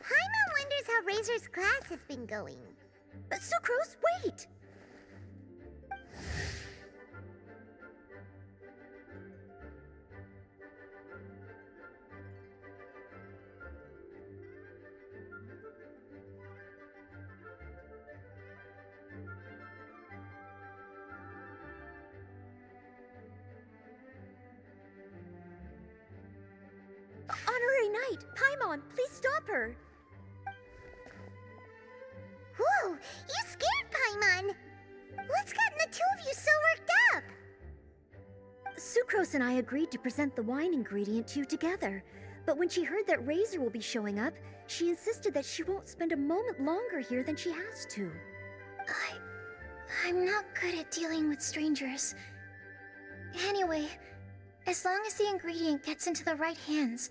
Paimon wonders how Razor's class has been going. But Sucrose, wait! Honorary Knight, Paimon, please stop her! Whoa, you scared Paimon! What's gotten the two of you so worked up? Sucrose and I agreed to present the wine ingredient to you together, but when she heard that Razor will be showing up, she insisted that she won't spend a moment longer here than she has to. I'm not good at dealing with strangers. Anyway, as long as the ingredient gets into the right hands,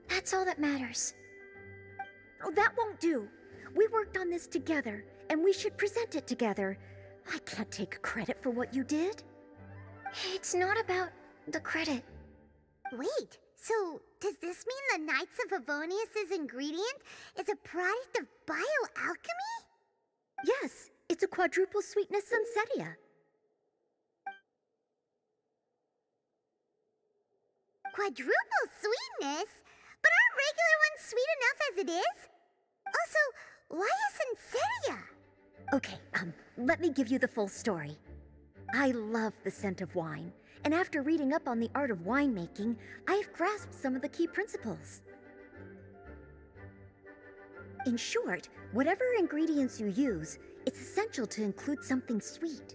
that's all that matters. Oh, that won't do. We worked on this together, and we should present it together. I can't take credit for what you did. It's not about the credit. Wait, so does this mean the Knights of Avonius' ingredient is a product of bioalchemy? Yes, it's a quadruple sweetness sunsetia. Quadruple sweetness? But aren't regular ones sweet enough as it is? Also, why a sunsetia? Okay, let me give you the full story. I love the scent of wine, and after reading up on the art of winemaking, I have grasped some of the key principles. In short, whatever ingredients you use, it's essential to include something sweet.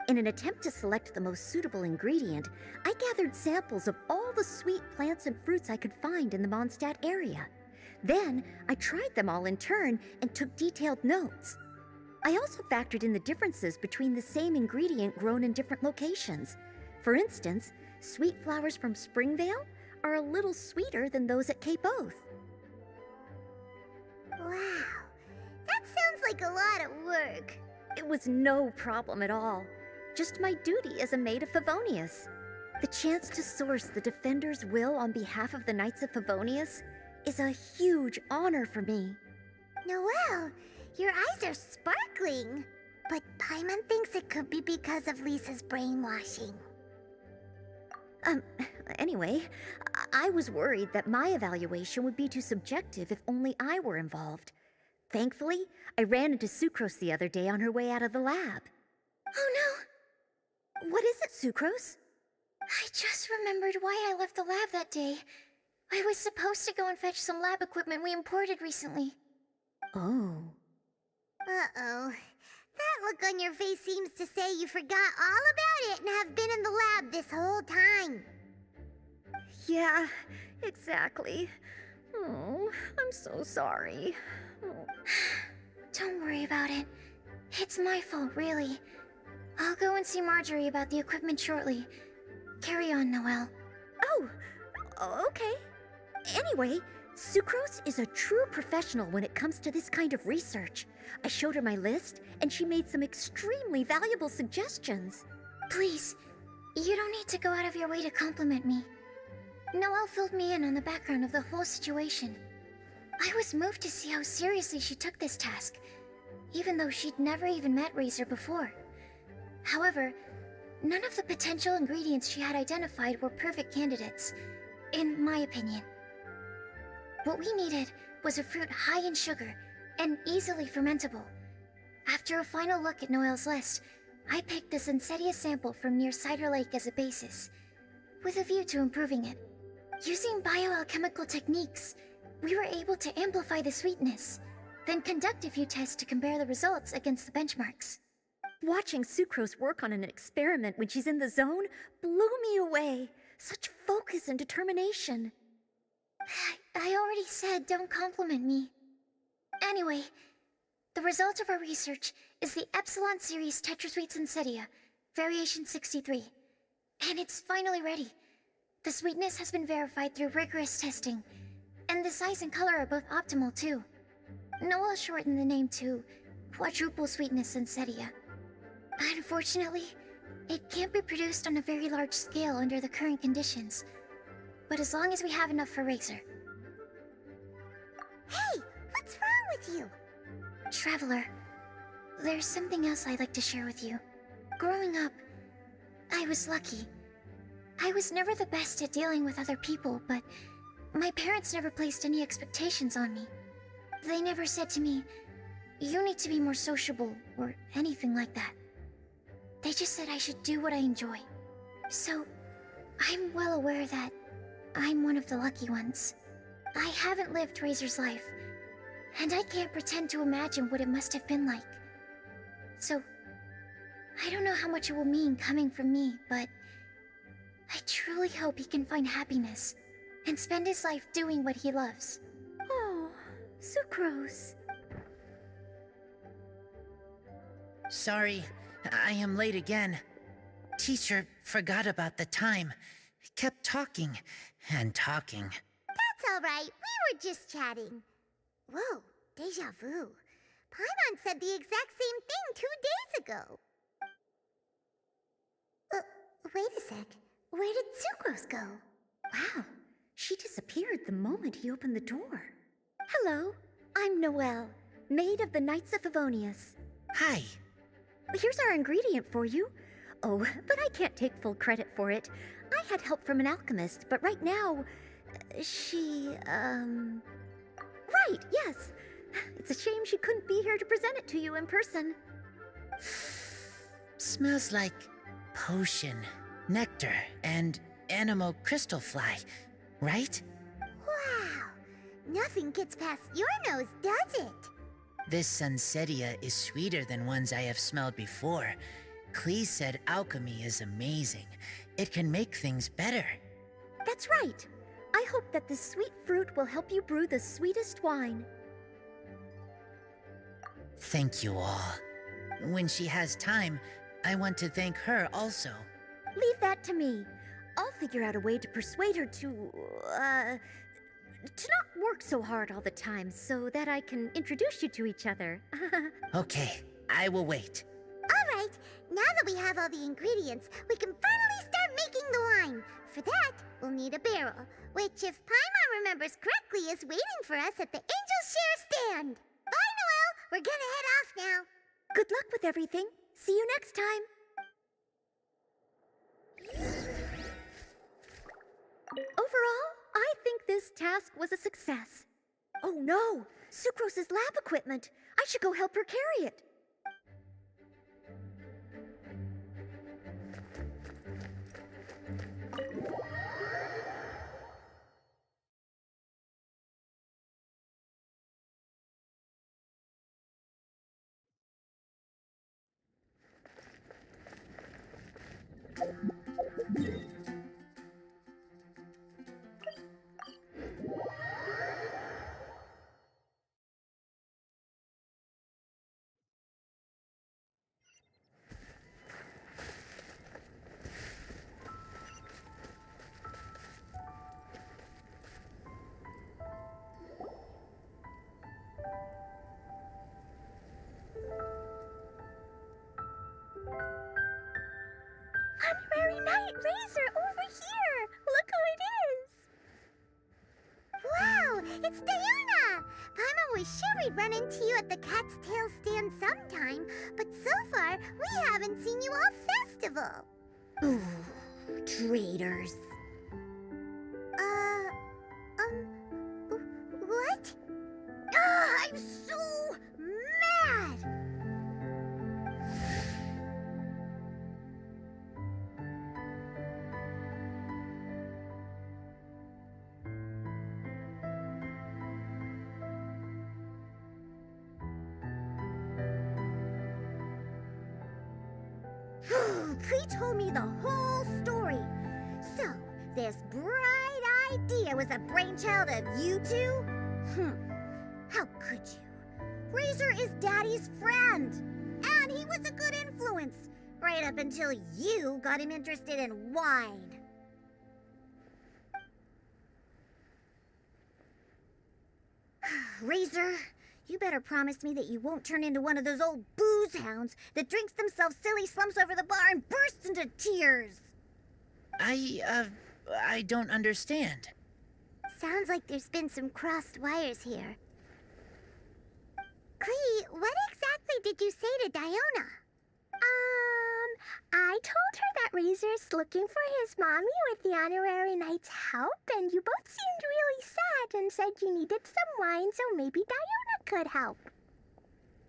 In an attempt to select the most suitable ingredient, I gathered samples of all the sweet plants and fruits I could find in the Mondstadt area. Then, I tried them all in turn and took detailed notes. I also factored in the differences between the same ingredient grown in different locations. For instance, sweet flowers from Springvale are a little sweeter than those at Cape Oath. Wow. like a lot of work. It was no problem at all. Just my duty as a maid of Favonius. The chance to source the Defender's will on behalf of the Knights of Favonius is a huge honor for me. Noelle, your eyes are sparkling. But Paimon thinks it could be because of Lisa's brainwashing. Anyway, I was worried that my evaluation would be too subjective if only I were involved. Thankfully, I ran into Sucrose the other day on her way out of the lab. Oh no! What is it, Sucrose? I just remembered why I left the lab that day. I was supposed to go and fetch some lab equipment we imported recently. Oh. Uh-oh. That look on your face seems to say you forgot all about it and have been in the lab this whole time. Yeah, exactly. Oh, I'm so sorry. Oh. Don't worry about it. It's my fault, really. I'll go and see Marjorie about the equipment shortly. Carry on, Noelle. Oh, okay. Anyway, Sucrose is a true professional when it comes to this kind of research. I showed her my list, and she made some extremely valuable suggestions. Please, you don't need to go out of your way to compliment me. Noelle filled me in on the background of the whole situation. I was moved to see how seriously she took this task, even though she'd never even met Razor before. However, none of the potential ingredients she had identified were perfect candidates, in my opinion. What we needed was a fruit high in sugar and easily fermentable. After a final look at Noelle's list, I picked the Sensetia sample from near Cider Lake as a basis, with a view to improving it. Using bioalchemical techniques, we were able to amplify the sweetness, then conduct a few tests to compare the results against the benchmarks. Watching Sucrose work on an experiment when she's in the zone blew me away. Such focus and determination. I already said don't compliment me. Anyway, the result of our research is the Epsilon Series Tetrasweet Sensetia, Variation 63. And it's finally ready. The sweetness has been verified through rigorous testing, and the size and color are both optimal too. Noelle shortened the name to Quadruple Sweetness Sensetia. Unfortunately, it can't be produced on a very large scale under the current conditions, but as long as we have enough for Razor. Hey, what's wrong with you? Traveler, there's something else I'd like to share with you. Growing up, I was lucky. I was never the best at dealing with other people, but my parents never placed any expectations on me. They never said to me, "You need to be more sociable," or anything like that. They just said I should do what I enjoy. So, I'm well aware that I'm one of the lucky ones. I haven't lived Razor's life, and I can't pretend to imagine what it must have been like. So, I don't know how much it will mean coming from me, but I truly hope he can find happiness and spend his life doing what he loves. Oh, Sucrose. Sorry, I am late again. Teacher forgot about the time. Kept talking and talking. That's all right. We were just chatting. Whoa, deja vu. Paimon said the exact same thing 2 days ago. Wait a sec. Where did Sucrose go? Wow, she disappeared the moment he opened the door. Hello, I'm Noelle, maid of the Knights of Favonius. Hi. Here's our ingredient for you. Oh, but I can't take full credit for it. I had help from an alchemist, but right now, Right, yes. It's a shame she couldn't be here to present it to you in person. Smells like potion, nectar, and animal crystal fly, right? Wow. Nothing gets past your nose, does it? This Sensetia is sweeter than ones I have smelled before. Clee said alchemy is amazing. It can make things better. That's right. I hope that this sweet fruit will help you brew the sweetest wine. Thank you all. When she has time, I want to thank her also. Leave that to me. I'll figure out a way to persuade her to, to not work so hard all the time so that I can introduce you to each other. Okay, I will wait. All right, now that we have all the ingredients, we can finally start making the wine. For that, we'll need a barrel, which, if Paimon remembers correctly, is waiting for us at the Angel Share stand. Bye, Noelle. We're gonna head off now. Good luck with everything. See you next time. Overall, I think this task was a success. Oh no! Sucrose's lab equipment! I should go help her carry it. Honorary Knight Razor, over here! Look who it is! Wow, it's Diona! Paimon was sure we'd run into you at the Cat's Tail stand sometime, but so far, we haven't seen you all festival. Ooh, traitors. What? Ah, I'm so mad! Klee told me the whole story. So, this bright idea was a brainchild of you two? How could you? Razor is Daddy's friend, and he was a good influence, right up until you got him interested in wine. Razor, you better promise me that you won't turn into one of those old booze hounds that drinks themselves silly, slumps over the bar, and bursts into tears. I don't understand. Sounds like there's been some crossed wires here. Klee, what exactly did you say to Diona? I told her that Razor's looking for his mommy with the Honorary Knight's help, and you both seemed really sad and said you needed some wine, so maybe Diona could help.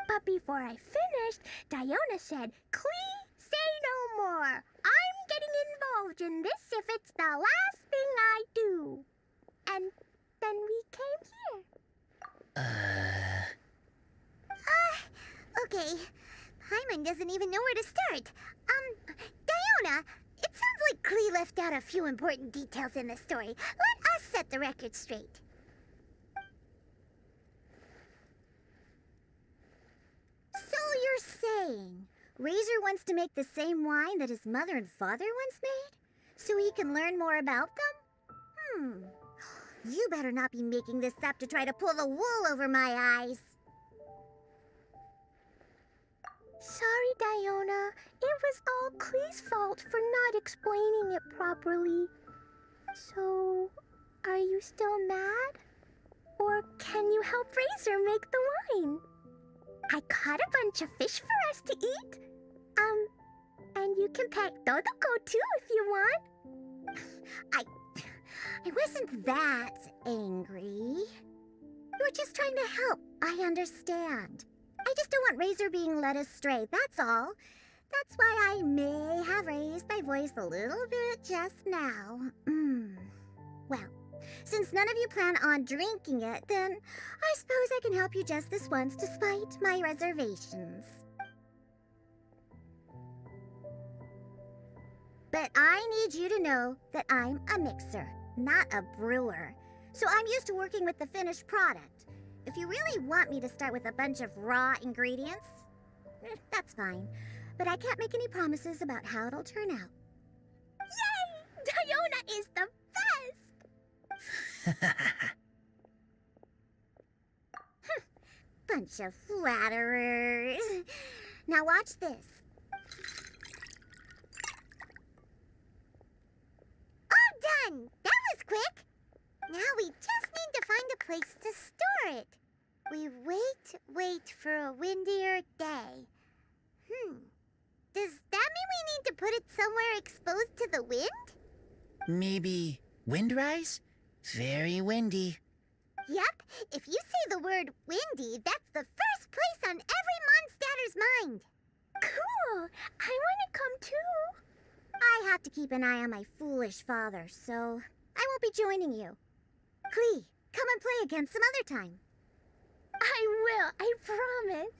But before I finished, Diona said, Klee, say no more. I'm getting involved in this if it's the last thing I do. And then we came here. Okay. Paimon doesn't even know where to start. Diona, it sounds like Klee left out a few important details in the story. Let us set the record straight. So you're saying Razor wants to make the same wine that his mother and father once made? So he can learn more about them? You better not be making this up to try to pull the wool over my eyes. Sorry, Diona. It was all Klee's fault for not explaining it properly. So, are you still mad? Or can you help Razor make the wine? I caught a bunch of fish for us to eat. And you can pet Dodoko too if you want. I wasn't that angry. You were just trying to help. I understand. I just don't want Razor being led astray, that's all. That's why I may have raised my voice a little bit just now. Well, since none of you plan on drinking it, then I suppose I can help you just this once despite my reservations. But I need you to know that I'm a mixer, not a brewer. So I'm used to working with the finished product. If you really want me to start with a bunch of raw ingredients, that's fine. But I can't make any promises about how it'll turn out. Yay! Diona is the best! Bunch of flatterers. Now watch this. All done! That was quick! Now we just need to find a place to store it. We wait for a windier day. Does that mean we need to put it somewhere exposed to the wind? Maybe windrise? Very windy. Yep, if you say the word windy, that's the first place on every Mondstatter's mind. Cool! I want to come too. I have to keep an eye on my foolish father, so I won't be joining you. Clee, come and play again some other time. I will, I promise.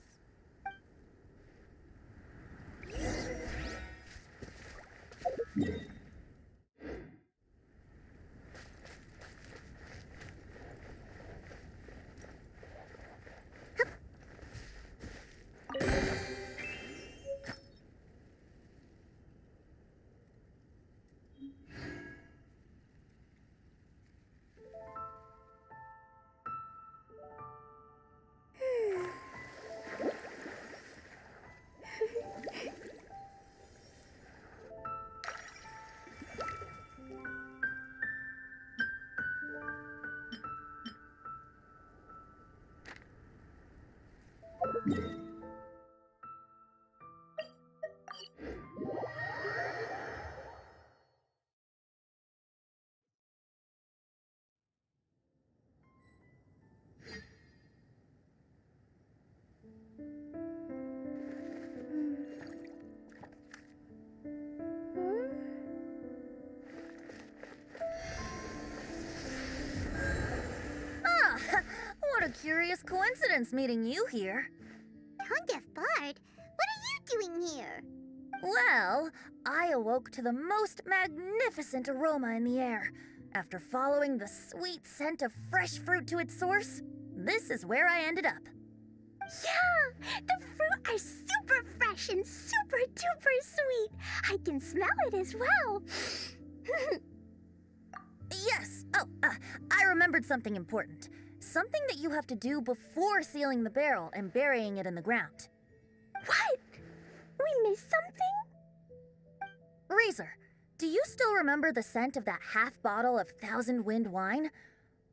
What a curious coincidence meeting you here. Tone-deaf Bard, what are you doing here? Well, I awoke to the most magnificent aroma in the air. After following the sweet scent of fresh fruit to its source, this is where I ended up. Yeah! The fruit are super fresh and super duper sweet. I can smell it as well. Yes. I remembered something important. Something that you have to do before sealing the barrel and burying it in the ground. What? We missed something? Razor, do you still remember the scent of that half bottle of Thousand Wind wine?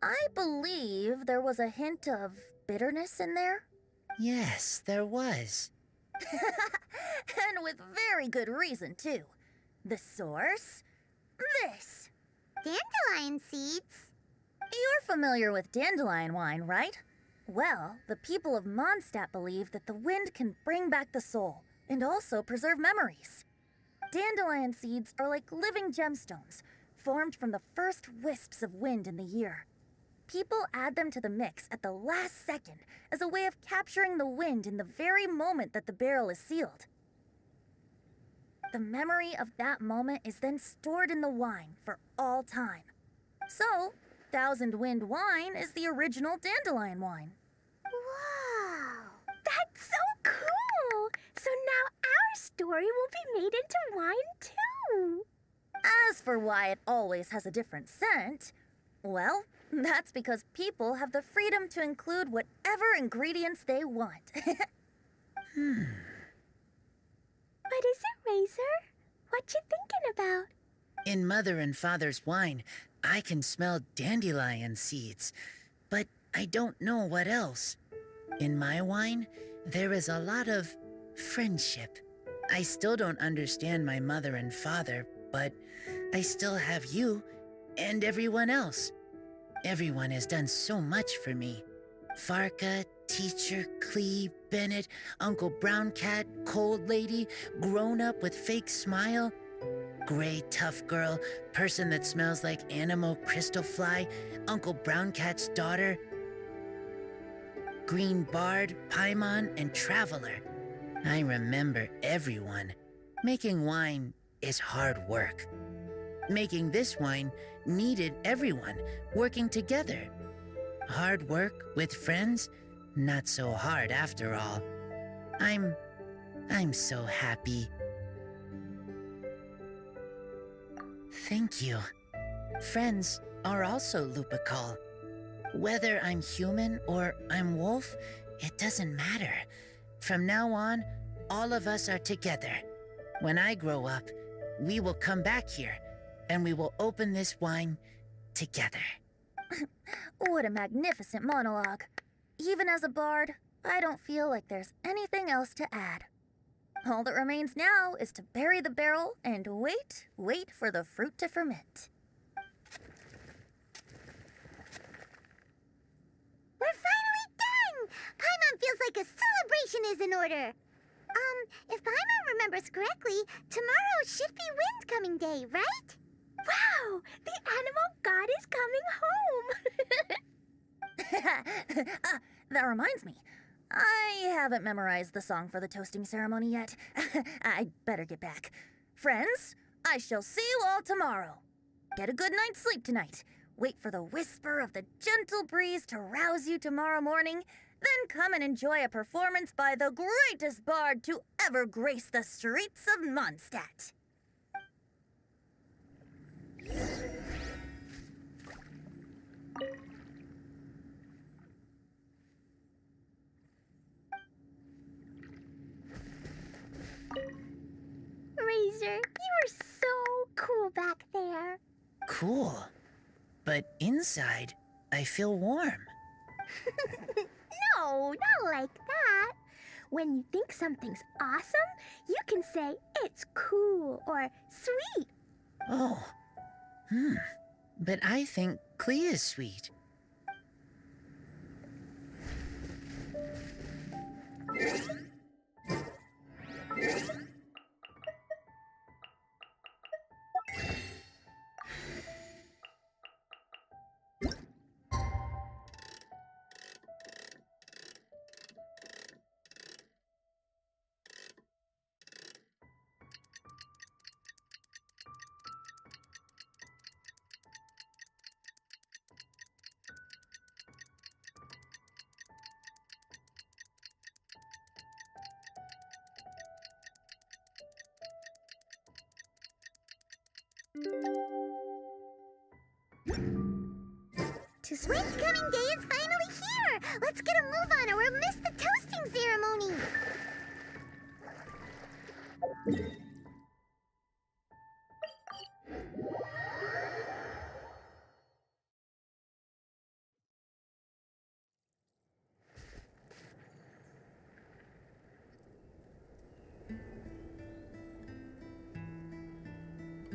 I believe there was a hint of bitterness in there. Yes, there was. And with very good reason, too. The source? This. Dandelion seeds. You're familiar with dandelion wine, right? Well, the people of Mondstadt believe that the wind can bring back the soul and also preserve memories. Dandelion seeds are like living gemstones, formed from the first wisps of wind in the year. People add them to the mix at the last second as a way of capturing the wind in the very moment that the barrel is sealed. The memory of that moment is then stored in the wine for all time. So, Thousand Wind wine is the original dandelion wine. Wow. That's so cool! So now our story will be made into wine too. As for why it always has a different scent, well, that's because people have the freedom to include whatever ingredients they want. What is it, Razor? What you thinking about? In Mother and Father's wine, I can smell dandelion seeds, but I don't know what else. In my wine, there is a lot of friendship. I still don't understand my mother and father, but I still have you and everyone else. Everyone has done so much for me. Farka, Teacher, Clee, Bennett, Uncle Brown Cat, Cold Lady, Grown Up with Fake Smile, Gray Tough Girl, Person that smells like Animo Crystal Fly, Uncle Brown Cat's daughter, Green Bard, Paimon, and Traveler. I remember everyone. Making wine is hard work. Making this wine needed everyone working together. Hard work with friends? Not so hard after all. I'm so happy. Thank you. Friends are also Lupical. Whether I'm human or I'm wolf, It doesn't matter. From now on, all of us are together. When I grow up, we will come back here, and we will open this wine together. What a magnificent monologue. Even as a bard, I don't feel like there's anything else to add. All that remains now is to bury the barrel and wait for the fruit to ferment. We're finally done! Paimon feels like a celebration is in order. If Paimon remembers correctly, tomorrow should be Windcoming Day, right? Wow! The animal god is coming home! That reminds me. I haven't memorized the song for the toasting ceremony yet. I'd better get back. Friends, I shall see you all tomorrow. Get a good night's sleep tonight. Wait for the whisper of the gentle breeze to rouse you tomorrow morning. Then come and enjoy a performance by the greatest bard to ever grace the streets of Mondstadt. Razor, you are so cool back there. Cool. But inside, I feel warm. No, not like that. When you think something's awesome, you can say it's cool or sweet. Oh. But I think Klee is sweet. Tis Windcoming Day is finally here! Let's get a move on or we'll miss the toasting ceremony!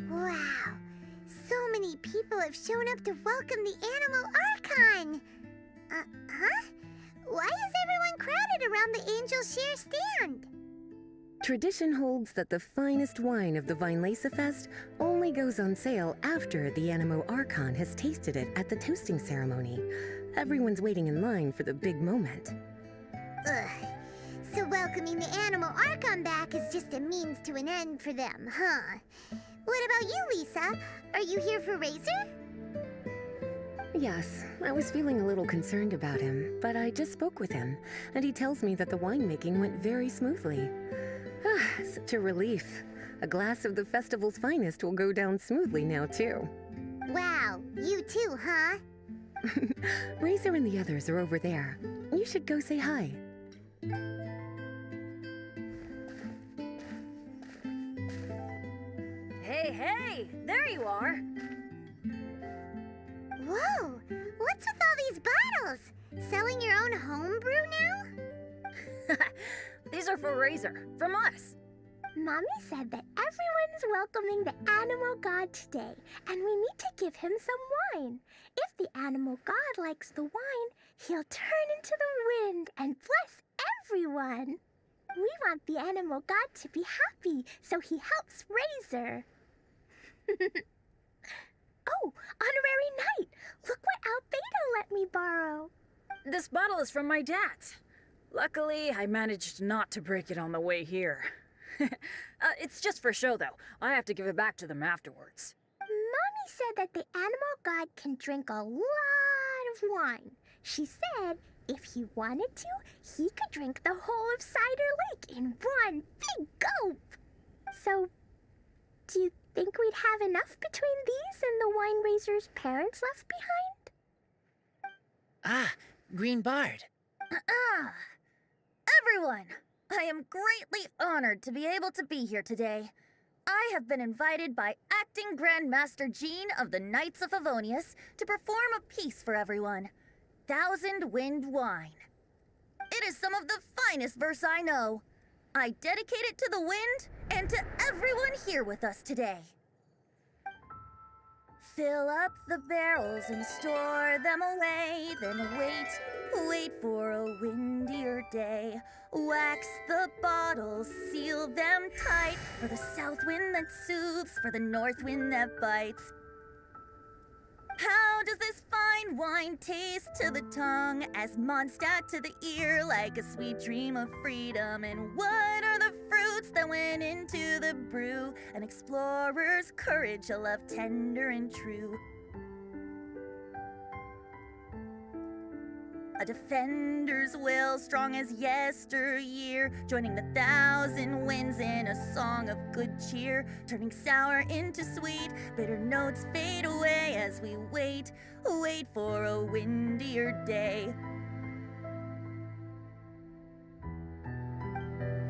Wow! So many people have shown up to welcome the Animal Archon! Huh? Why is everyone crowded around the Angel Share stand? Tradition holds that the finest wine of the Vinelasa Fest only goes on sale after the Animo Archon has tasted it at the toasting ceremony. Everyone's waiting in line for the big moment. Ugh. So welcoming the Animal Archon back is just a means to an end for them, huh? What about you, Lisa? Are you here for Razor? Yes, I was feeling a little concerned about him, but I just spoke with him, and he tells me that the winemaking went very smoothly. Such a relief. A glass of the festival's finest will go down smoothly now, too. Wow, you too, huh? Razor and the others are over there. You should go say hi. Hey, there you are. Whoa, what's with all these bottles? Selling your own homebrew now? These are for Razor, from us. Mommy said that everyone's welcoming the animal god today, and we need to give him some wine. If the animal god likes the wine, he'll turn into the wind and bless everyone. We want the animal god to be happy, so he helps Razor. Oh, honorary knight! Look what Albedo let me borrow. This bottle is from my dad's. Luckily, I managed not to break it on the way here. It's just for show, though. I have to give it back to them afterwards. Mommy said that the animal god can drink a lot of wine. She said if he wanted to, he could drink the whole of Cider Lake in one big gulp. So, do you think we'd have enough between these and the wine raiser's parents left behind? Ah, Green Bard. Everyone, I am greatly honored to be able to be here today. I have been invited by Acting Grand Master Jean of the Knights of Favonius to perform a piece for everyone. Thousand Wind Wine. It is some of the finest verse I know. I dedicate it to the wind and to everyone here with us today. Fill up the barrels and store them away, then wait for a windier day. Wax the bottles, seal them tight, for the south wind that soothes, for the north wind that bites. How does this fine wine taste to the tongue, as Mondstadt to the ear, like a sweet dream of freedom? And what are the fruits that went into the brew? An explorer's courage, a love tender and true. A defender's will, strong as yesteryear, joining the thousand winds in a song of good cheer, turning sour into sweet, bitter notes fade away as we wait for a windier day.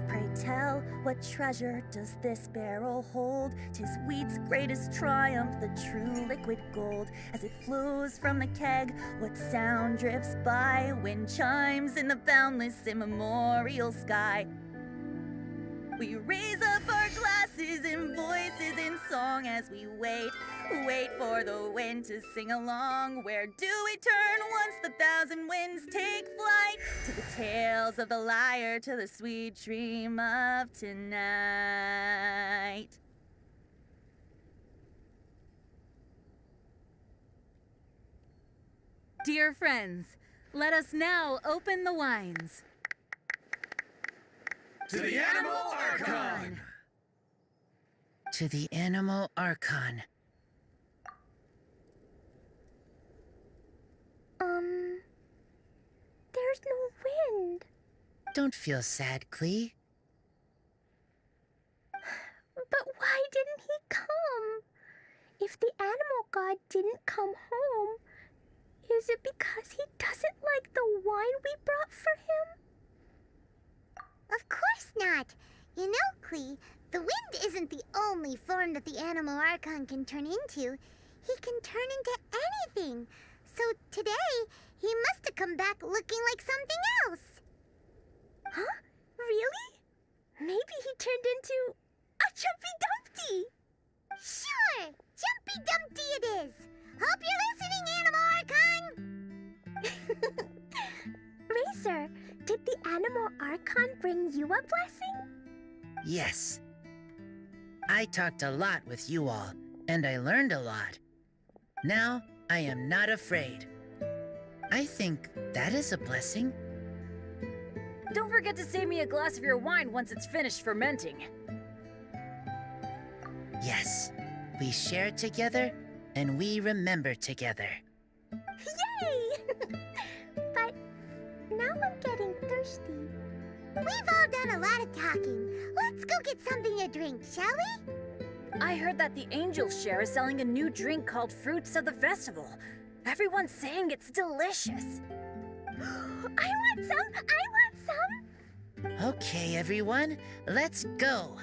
Pray tell, what treasure does this barrel hold? 'Tis wheat's greatest triumph, the true liquid gold. As it flows from the keg, what sound drifts by? Wind chimes in the boundless immemorial sky. We raise up our glasses and voices in song as we wait for the wind to sing along. Where do we turn once the thousand winds take flight? To the tales of the lyre, to the sweet dream of tonight. Dear friends, let us now open the wines. To the Animal Archon! To the Animal Archon. There's no wind. Don't feel sad, Klee. But why didn't he come? If the animal god didn't come home, is it because he doesn't like the wine we brought for him? Of course not. You know, Klee, the wind isn't the only form that the Animal Archon can turn into. He can turn into anything. So today, he must have come back looking like something else. Huh? Really? Maybe he turned into a Jumpy Dumpty. Sure! Jumpy Dumpty it is! Hope you're listening, Animal Archon! Racer, did the Animal Archon bring you a blessing? Yes. I talked a lot with you all, and I learned a lot. Now, I am not afraid. I think that is a blessing. Don't forget to save me a glass of your wine once it's finished fermenting. Yes, we share together, and we remember together. Yay! But now I'm getting thirsty. We've all done a lot of talking. Let's go get something to drink, shall we? I heard that the Angel Share is selling a new drink called Fruits of the Festival. Everyone's saying it's delicious. I want some! I want some! Okay, everyone, let's go.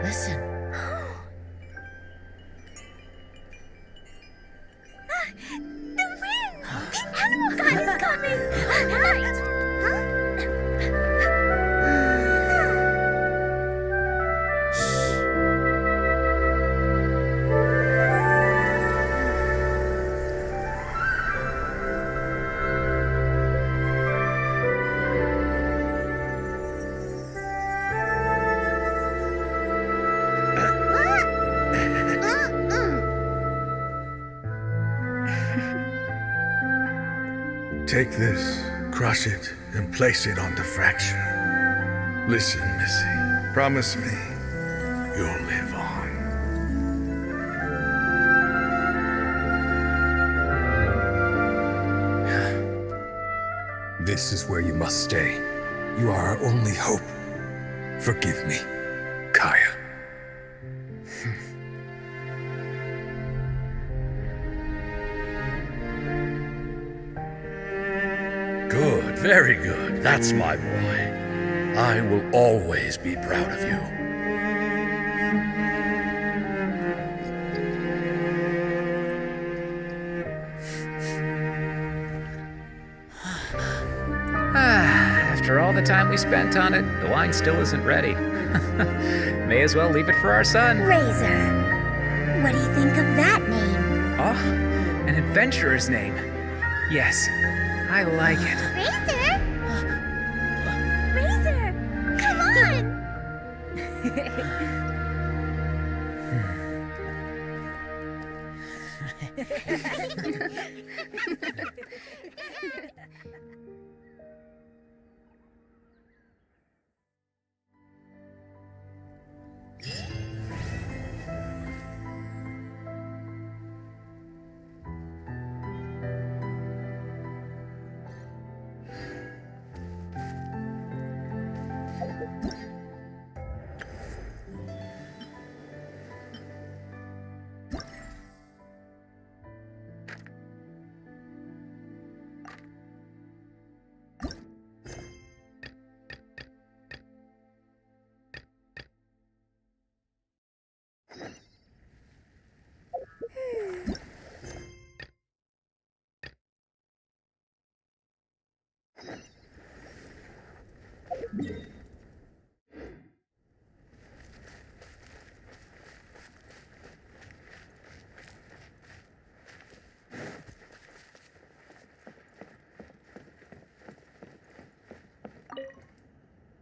Listen. The wind! The Animal God is coming! Right! Take this, crush it, and place it on the fracture. Listen, Missy. Promise me you'll live on. This is where you must stay. You are our only hope. Forgive me, Kaya. Good, very good. That's my boy. I will always be proud of you. After all the time we spent on it, the wine still isn't ready. May as well leave it for our son. Razor. What do you think of that name? Oh, an adventurer's name. Yes, I like it. Razor? Razor! Come on!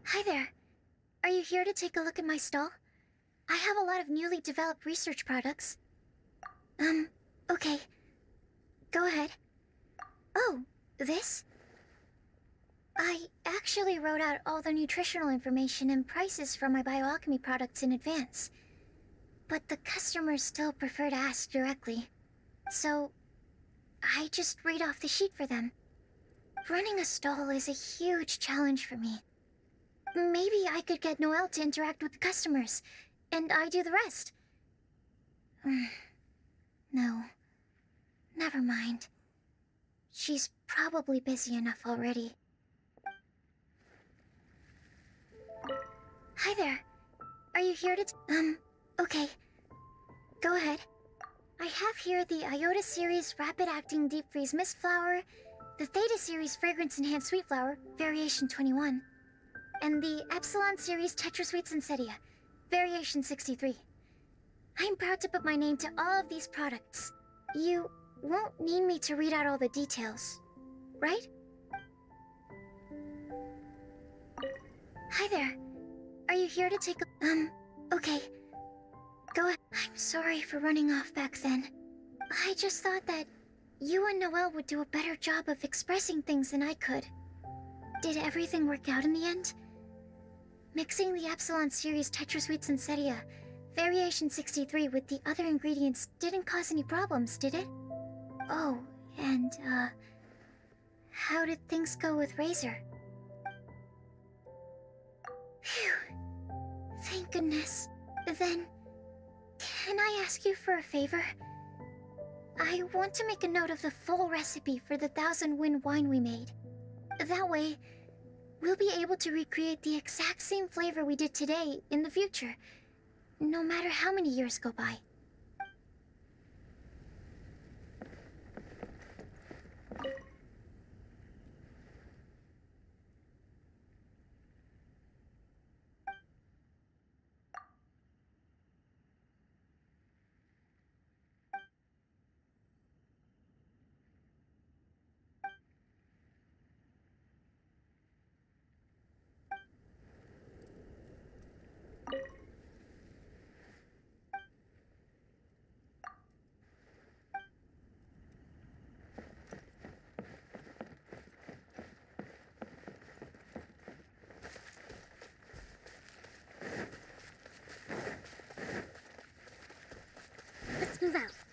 Hi there. Are you here to take a look at my stall? I have a lot of newly developed research products. Okay. Go ahead. Oh, this? I actually wrote out all the nutritional information and prices for my bioalchemy products in advance. But the customers still prefer to ask directly. So, I just read off the sheet for them. Running a stall is a huge challenge for me. Maybe I could get Noelle to interact with the customers, and I do the rest. No. Never mind. She's probably busy enough already. Hi there. Are you here to okay. Go ahead. I have here the Iota Series Rapid Acting Deep Freeze Mist Flower, the Theta Series Fragrance Enhanced Sweet Flower, Variation 21, and the Epsilon Series Tetra Sweet Sensetia, Variation 63. I'm proud to put my name to all of these products. You won't need me to read out all the details, right? Hi there. Are you here to take a... okay. Go ahead. I'm sorry for running off back then. I just thought that you and Noelle would do a better job of expressing things than I could. Did everything work out in the end? Mixing the Epsilon Series Tetra Sweet Sensetia, Variation 63 with the other ingredients didn't cause any problems, did it? Oh, and, how did things go with Razor? Phew. Thank goodness. Then, can I ask you for a favor? I want to make a note of the full recipe for the 1000 Wind wine we made. That way, we'll be able to recreate the exact same flavor we did today in the future, no matter how many years go by. move out.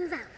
move out.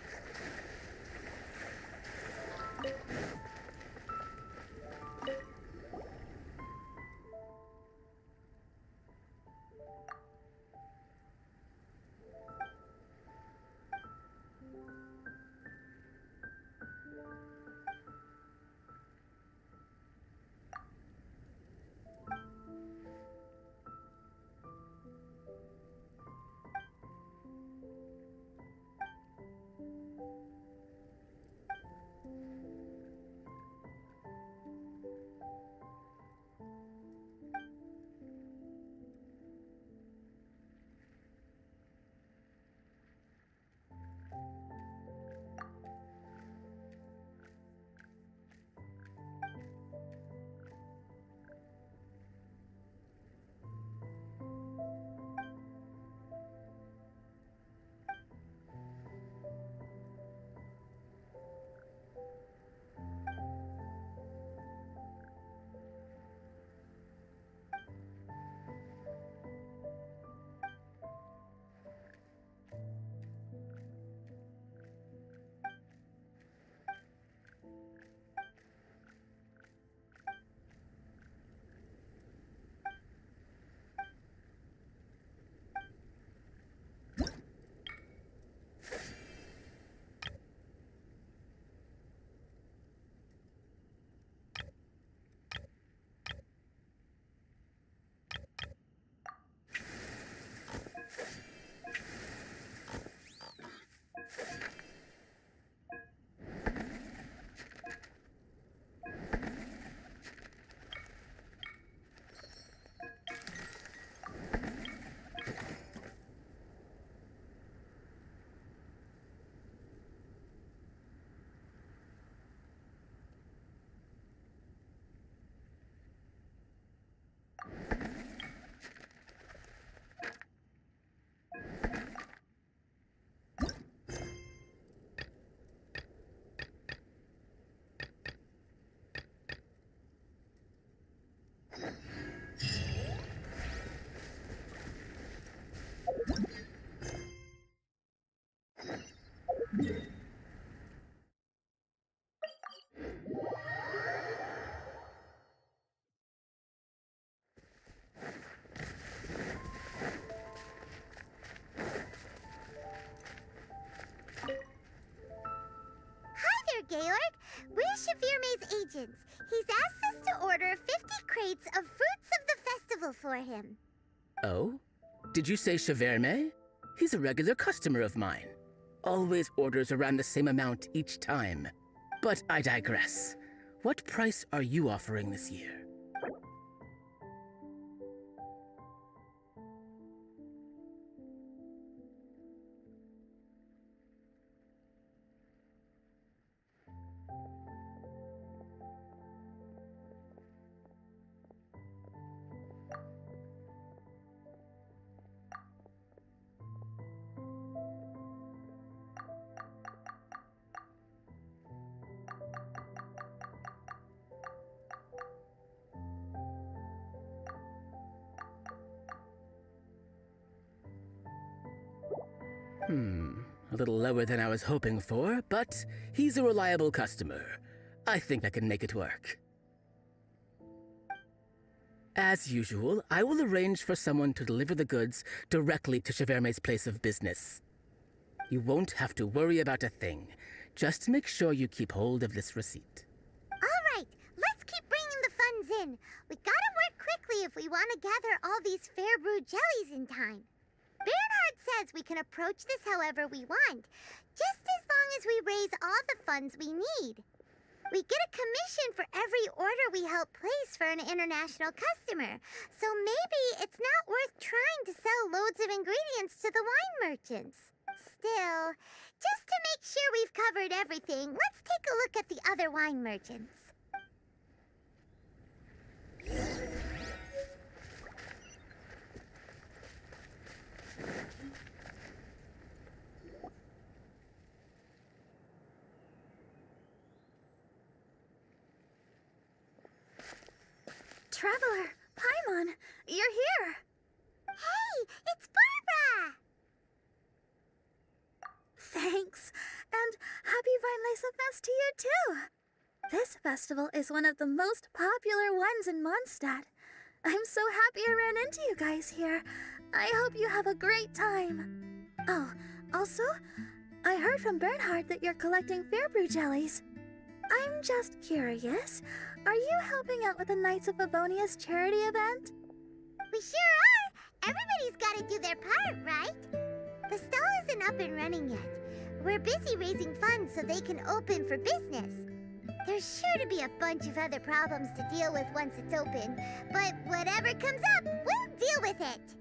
Georg. We're Shavirme's agents. He's asked us to order 50 crates of fruits of the festival for him. Oh? Did you say Shavirme? He's a regular customer of mine. Always orders around the same amount each time. But I digress. What price are you offering this year? A little lower than I was hoping for, but he's a reliable customer. I think I can make it work. As usual, I will arrange for someone to deliver the goods directly to Shavirme's place of business. You won't have to worry about a thing. Just make sure you keep hold of this receipt. All right, let's keep bringing the funds in. We gotta work quickly if we want to gather all these fair brew jellies in time. Bernhard says we can approach this however we want, just as long as we raise all the funds we need. We get a commission for every order we help place for an international customer, so maybe it's not worth trying to sell loads of ingredients to the wine merchants. Still, just to make sure we've covered everything, let's take a look at the other wine merchants. Traveler, Paimon, you're here! Hey, it's Barbara! Thanks. Lisa Fest to you, too. This festival is one of the most popular ones in Mondstadt. I'm so happy I ran into you guys here. I hope you have a great time. Oh, also, I heard from Bernhard that you're collecting Fairbrew jellies. I'm just curious, are you helping out with the Knights of Favonia's charity event? We sure are! Everybody's gotta do their part, right? The stall isn't up and running yet. We're busy raising funds so they can open for business. There's sure to be a bunch of other problems to deal with once it's open, but whatever comes up, we'll deal with it.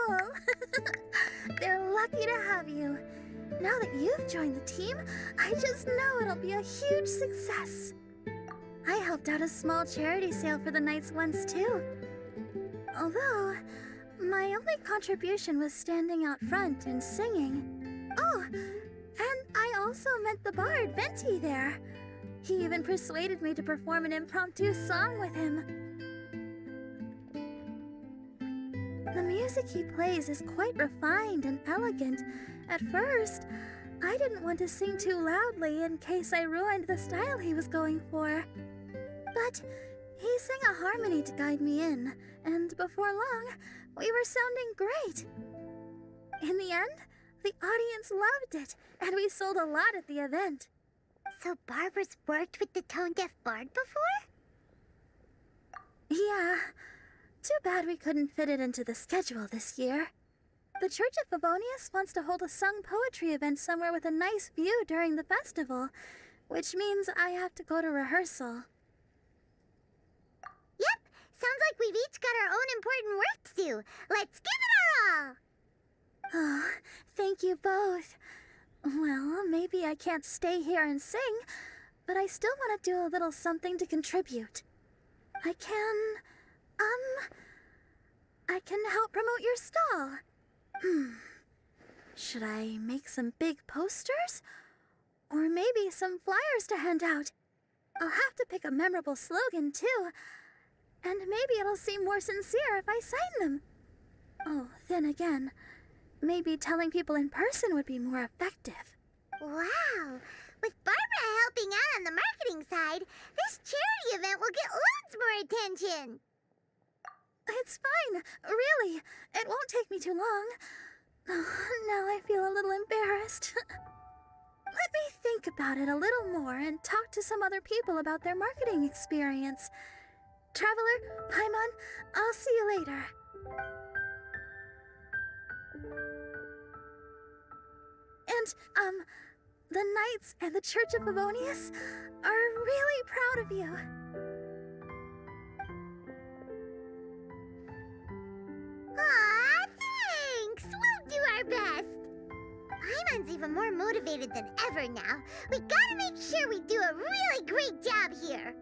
Wonderful! They're lucky to have you. Now that you've joined the team, I just know it'll be a huge success. I helped out a small charity sale for the Knights once too. Although, my only contribution was standing out front and singing. Oh, and I also met the bard, Venti, there. He even persuaded me to perform an impromptu song with him. The music he plays is quite refined and elegant. At first, I didn't want to sing too loudly in case I ruined the style he was going for. But he sang a harmony to guide me in, and before long, we were sounding great. In the end, the audience loved it, and we sold a lot at the event. So Barbara's worked with the tone-deaf bard before? Yeah. Too bad we couldn't fit it into the schedule this year. The Church of Favonius wants to hold a sung poetry event somewhere with a nice view during the festival, which means I have to go to rehearsal. Yep, sounds like we've each got our own important work to do. Let's give it our all! Oh, thank you both. Well, maybe I can't stay here and sing, but I still want to do a little something to contribute. I can help promote your stall. Should I make some big posters? Or maybe some flyers to hand out? I'll have to pick a memorable slogan, too. And maybe it'll seem more sincere if I sign them. Oh, then again, maybe telling people in person would be more effective. Wow! With Barbara helping out on the marketing side, this charity event will get loads more attention! It's fine, really. It won't take me too long. Oh, now I feel a little embarrassed. Let me think about it a little more and talk to some other people about their marketing experience. Traveler, Paimon, I'll see you later. And, the Knights and the Church of Favonius are really proud of you. Aw, thanks! We'll do our best! Paimon's even more motivated than ever now. We gotta make sure we do a really great job here!